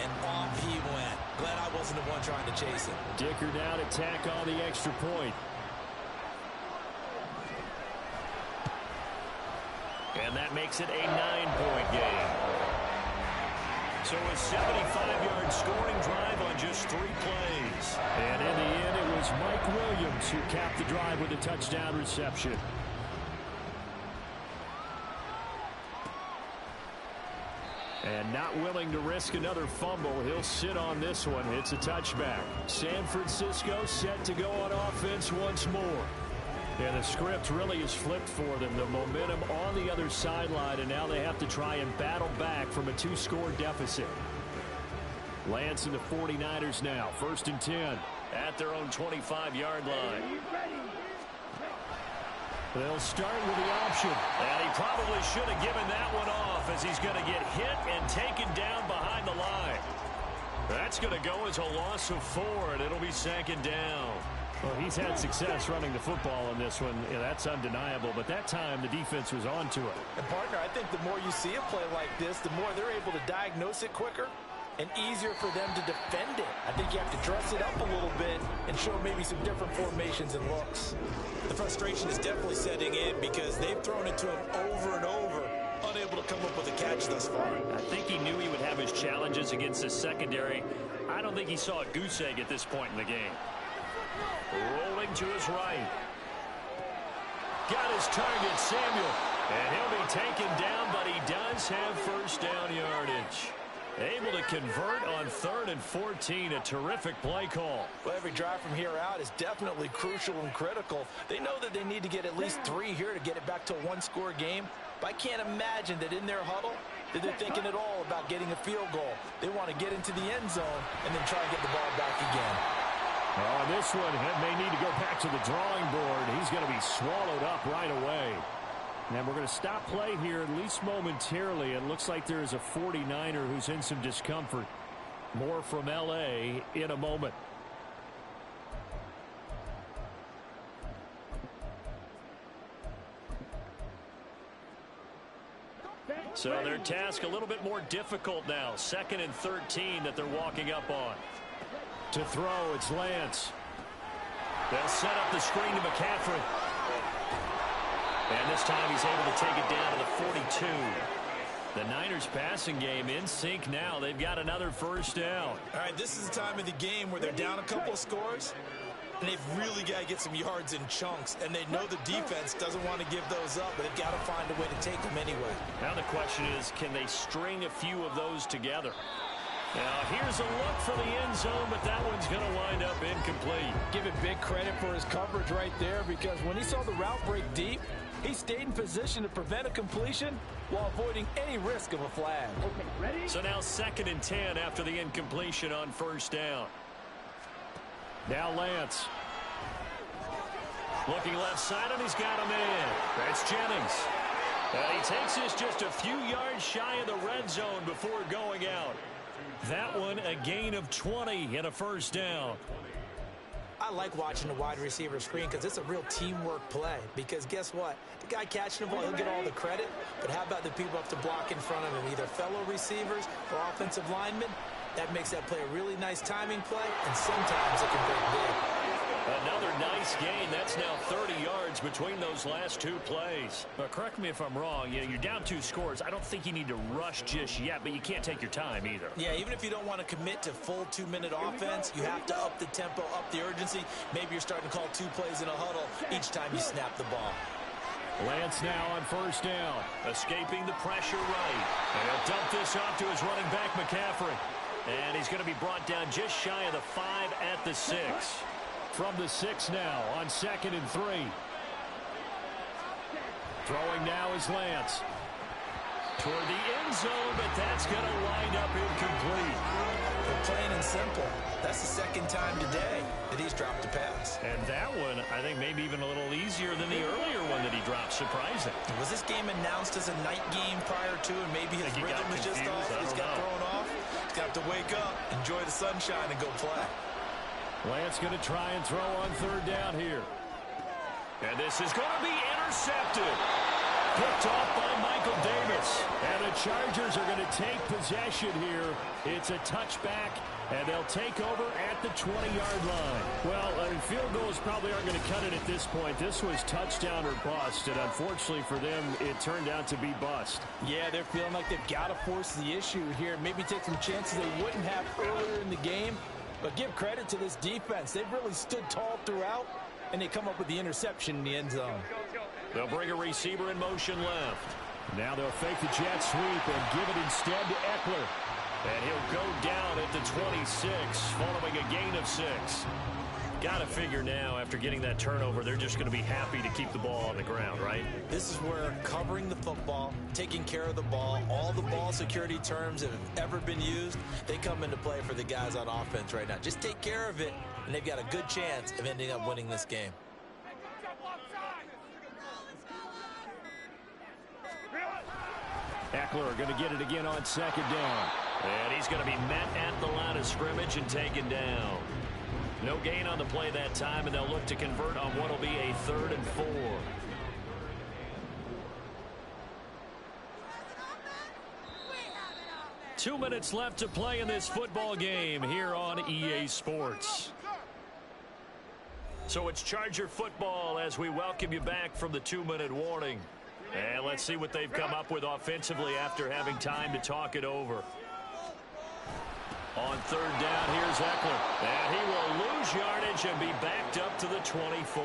And off he went. Glad I wasn't the one trying to chase him. Dicker down to tack on the extra point. And that makes it a 9-point game. So a 75-yard scoring drive on just 3 plays. And in the end, it was Mike Williams who capped the drive with a touchdown reception. And not willing to risk another fumble, he'll sit on this one. It's a touchback. San Francisco set to go on offense once more. And the script really is flipped for them. The momentum on the other sideline, and now they have to try and battle back from a 2-score deficit. Lance and the 49ers now. 1st and 10 at their own 25-yard line. They'll start with the option. And he probably should have given that one off as he's going to get hit and taken down behind the line. That's going to go as a loss of 4, and it'll be 2nd down. Well, he's had success running the football in this one. Yeah, that's undeniable. But that time, the defense was on to it. And, partner, I think the more you see a play like this, the more they're able to diagnose it quicker and easier for them to defend it. I think you have to dress it up a little bit and show maybe some different formations and looks. The frustration is definitely setting in because they've thrown it to him over and over, unable to come up with a catch thus far. I think he knew he would have his challenges against his secondary. I don't think he saw a goose egg at this point in the game. Rolling to his right. Got his target, Samuel. And he'll be taken down, but he does have 1st down yardage. Able to convert on 3rd and 14. A terrific play call. Well, every drive from here out is definitely crucial and critical. They know that they need to get at least 3 here to get it back to a 1-score game. But I can't imagine that in their huddle that they're thinking at all about getting a field goal. They want to get into the end zone and then try and get the ball back again. Oh, this one may need to go back to the drawing board. He's going to be swallowed up right away. And we're going to stop play here, at least momentarily. It looks like there is a 49er who's in some discomfort. More from L.A. in a moment. So their task a little bit more difficult now. 2nd and 13 that they're walking up on. To throw, it's Lance. They'll set up the screen to McCaffrey. And this time he's able to take it down to the 42. The Niners passing game in sync now. They've got another 1st down. All right, this is the time of the game where they're down a couple of scores, and they've really got to get some yards in chunks. And they know the defense doesn't want to give those up, but they've got to find a way to take them anyway. Now the question is, can they string a few of those together? Now, here's a look for the end zone, but that one's going to wind up incomplete. Give it big credit for his coverage right there, because when he saw the route break deep, he stayed in position to prevent a completion while avoiding any risk of a flag. Okay, ready? So now 2nd and 10 after the incompletion on 1st down. Now Lance. Looking left side, and he's got a man. That's Jennings. And he takes this just a few yards shy of the red zone before going out. That one, a gain of 20 and a 1st down. I like watching the wide receiver screen because it's a real teamwork play. Because guess what? The guy catching the ball, he'll get all the credit. But how about the people up to block in front of him, either fellow receivers or offensive linemen? That makes that play a really nice timing play, and sometimes it can break big. Another nice gain. That's now 30 yards between those last 2 plays. But correct me if I'm wrong. You're down 2 scores. I don't think you need to rush just yet, but you can't take your time either. Yeah, even if you don't want to commit to full 2-minute offense, you have to up the tempo, up the urgency. Maybe you're starting to call 2 plays in a huddle each time you snap the ball. Lance now on 1st down. Escaping the pressure right. And he'll dump this off to his running back, McCaffrey. And he's going to be brought down just shy of the 5 at the 6. From the 6 now on 2nd and 3. Throwing now is Lance. Toward the end zone, but that's going to wind up incomplete. Plain and simple. That's the 2nd time today that he's dropped a pass. And that one, I think, maybe even a little easier than the earlier one that he dropped. Surprising. Was this game announced as a night game prior to, and maybe his rhythm was just off? He's got thrown off. Got to wake up, enjoy the sunshine, and go play. Lance going to try and throw on third down here. And this is going to be intercepted. Picked off by Michael Davis. And the Chargers are going to take possession here. It's a touchback, and they'll take over at the 20-yard line. Well, field goals probably aren't going to cut it at this point. This was touchdown or bust, and unfortunately for them, it turned out to be bust. Yeah, they're feeling like they've got to force the issue here. Maybe take some chances they wouldn't have earlier in the game. But give credit to this defense. They've really stood tall throughout, and they come up with the interception in the end zone. They'll bring a receiver in motion left. Now they'll fake the jet sweep and give it instead to Eckler. And he'll go down at the 26, following a gain of 6. Got to figure now, after getting that turnover, they're just going to be happy to keep the ball on the ground, right? This is where covering the football, taking care of the ball, all the ball security terms that have ever been used, they come into play for the guys on offense right now. Just take care of it, and they've got a good chance of ending up winning this game. Eckler going to get it again on second down. And he's going to be met at the line of scrimmage and taken down. No gain on the play that time, and they'll look to convert on what will be a 3rd and 4. Two minutes left to play in this football game here on EA Sports. So it's Charger football as we welcome you back from the 2-minute warning. And let's see what they've come up with offensively after having time to talk it over. On third down, here's Eckler. And he will lose yardage and be backed up to the 24.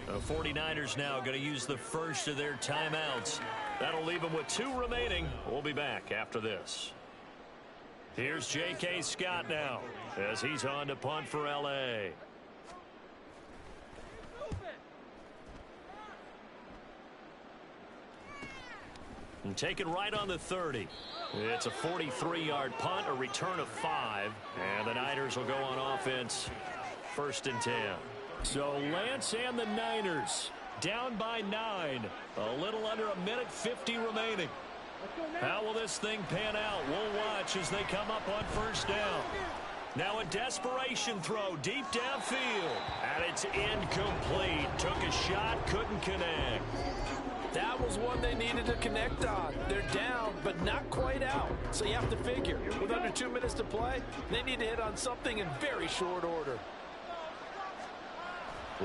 The 49ers now going to use the first of their timeouts. That'll leave them with 2 remaining. We'll be back after this. Here's J.K. Scott now as he's on to punt for L.A. And taken right on the 30. It's a 43-yard punt, a return of 5. And the Niners will go on offense, 1st and 10. So Lance and the Niners down by 9. A little under a minute 50 remaining. How will this thing pan out? We'll watch as they come up on 1st down. Now a desperation throw deep downfield. And it's incomplete. Took a shot, couldn't connect. That was one they needed to connect on. They're down, but not quite out. So you have to figure, with under 2 minutes to play, they need to hit on something in very short order.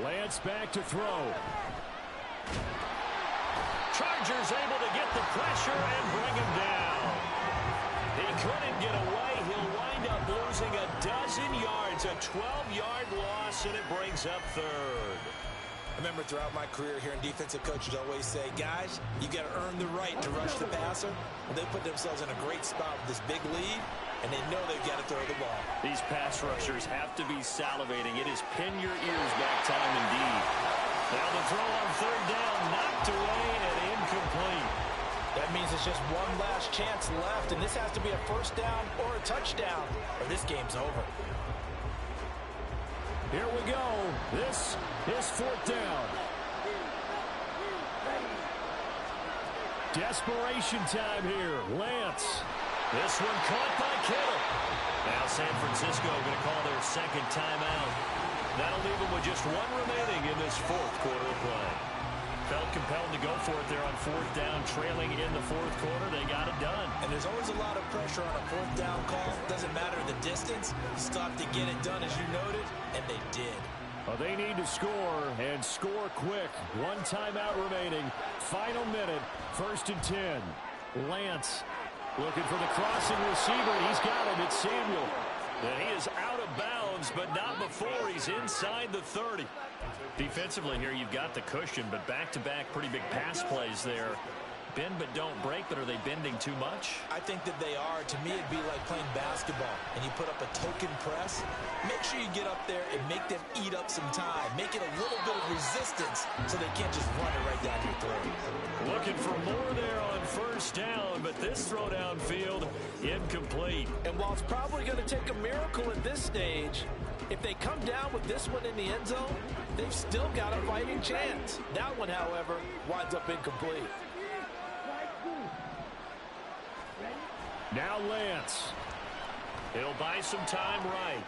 Lance back to throw. Chargers able to get the pressure and bring him down. He couldn't get away. He'll wind up losing a dozen yards, a 12-yard loss, and it brings up 3rd. I remember throughout my career here in defensive coaches always say, guys, you got to earn the right to rush the passer. And they put themselves in a great spot with this big lead, and they know they've got to throw the ball. These pass rushers have to be salivating. It is pin your ears back time indeed. Now the throw on 3rd down, knocked away and incomplete. That means it's just one last chance left, and this has to be a 1st down or a touchdown, or this game's over. Here we go. This is 4th down. Desperation time here. Lance. This one caught by Kittle. Now San Francisco going to call their 2nd timeout. That'll leave them with just 1 remaining in this 4th quarter of play. Felt compelled to go for it there on 4th down, trailing in the 4th quarter. They got it done. And there's always a lot of pressure on a 4th down call. Doesn't matter the distance. You stop to get it done, as you noted, and they did. Well, they need to score, and score quick. 1 timeout remaining. Final minute, 1st and 10. Lance looking for the crossing receiver. He's got it. It's Samuel. And he is out of bounds, but not before he's inside the 30. Defensively here, you've got the cushion, but back-to-back pretty big pass plays there. Bend but don't break, but are they bending too much? I think that they are. To me, it'd be like playing basketball, and you put up a token press. Make sure you get up there and make them eat up some time. Make it a little bit of resistance so they can't just run it right down your throat. Looking for more there on 1st down, but this throw downfield, incomplete. And while it's probably going to take a miracle at this stage, if they come down with this one in the end zone, they've still got a fighting chance. That one, however, winds up incomplete. Now Lance. He'll buy some time right.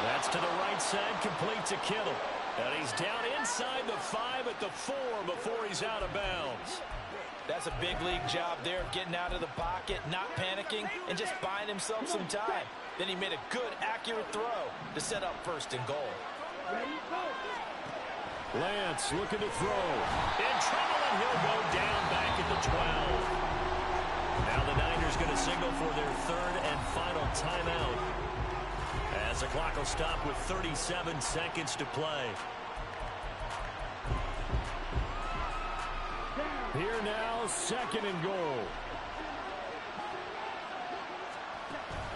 That's to the right side, complete to Kittle. And he's down inside the 5 at the 4 before he's out of bounds. That's a big league job there of getting out of the pocket, not panicking, and just buying himself some time. Then he made a good, accurate throw to set up 1st and goal. Lance looking to throw. In trouble, and he'll go down back at the 12. Now the Niners going to signal for their 3rd and final timeout, as the clock will stop with 37 seconds to play. Here now, 2nd and goal.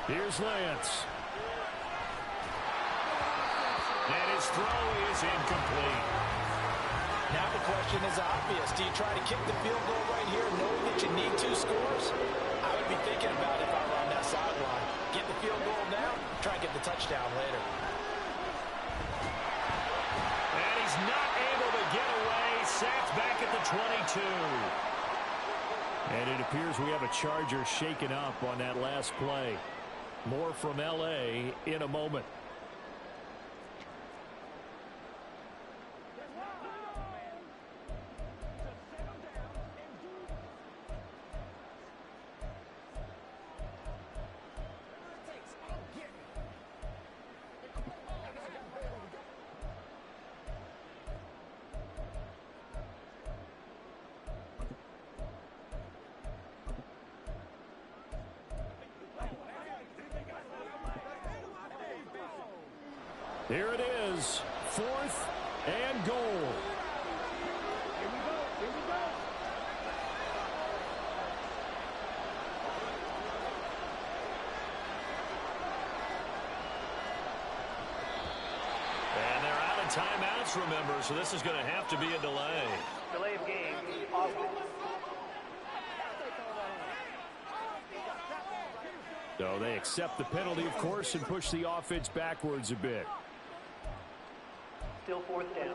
Here's Lance. And his throw is incomplete. Now the question is obvious. Do you try to kick the field goal right here knowing that you need 2 scores? I would be thinking about it if I were on that sideline. Get the field goal now, try and get the touchdown later. And he's not able to get away. Sacked back at the 22. And it appears we have a Charger shaken up on that last play. More from L.A. in a moment. Here it is, 4th and goal. Here we go. And they're out of timeouts, remember, so this is going to have to be a delay. Delay of game. Offense. So they accept the penalty, of course, and push the offense backwards a bit. Still 4th down.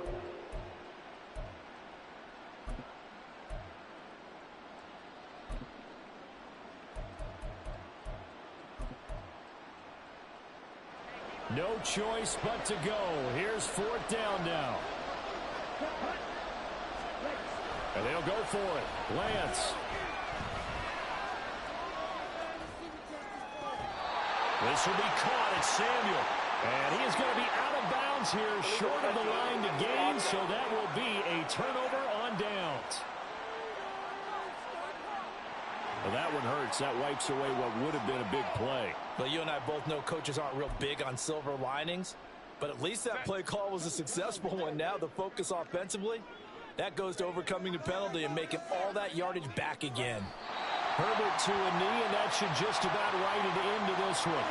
No choice but to go. Here's 4th down now. And they'll go for it. Lance. This will be caught at Samuel. And he is going to be out of bounds here, short of the line to gain, so that will be a turnover on downs. Well, that one hurts. That wipes away what would have been a big play. Well, you and I both know coaches aren't real big on silver linings, but at least that play call was a successful one. Now the focus offensively, that goes to overcoming the penalty and making all that yardage back again. Herbert to a knee, and that should just about write it into this one.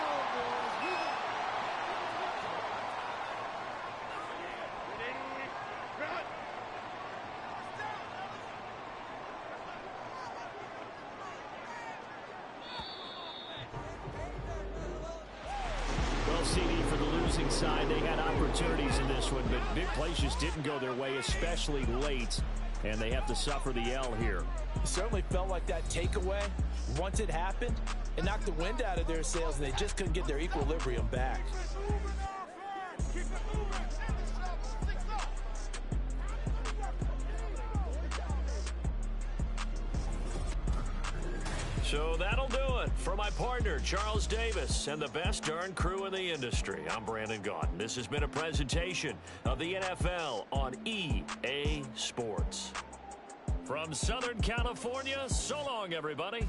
Well, CD, for the losing side, they had opportunities in this one, but big plays just didn't go their way, especially late, and they have to suffer the L here. It certainly felt like that takeaway, once it happened, it knocked the wind out of their sails, and they just couldn't get their equilibrium back. So that'll do it for my partner, Charles Davis, and the best darn crew in the industry. I'm Brandon Gaudin. This has been a presentation of the NFL on EA Sports. From Southern California, so long, everybody.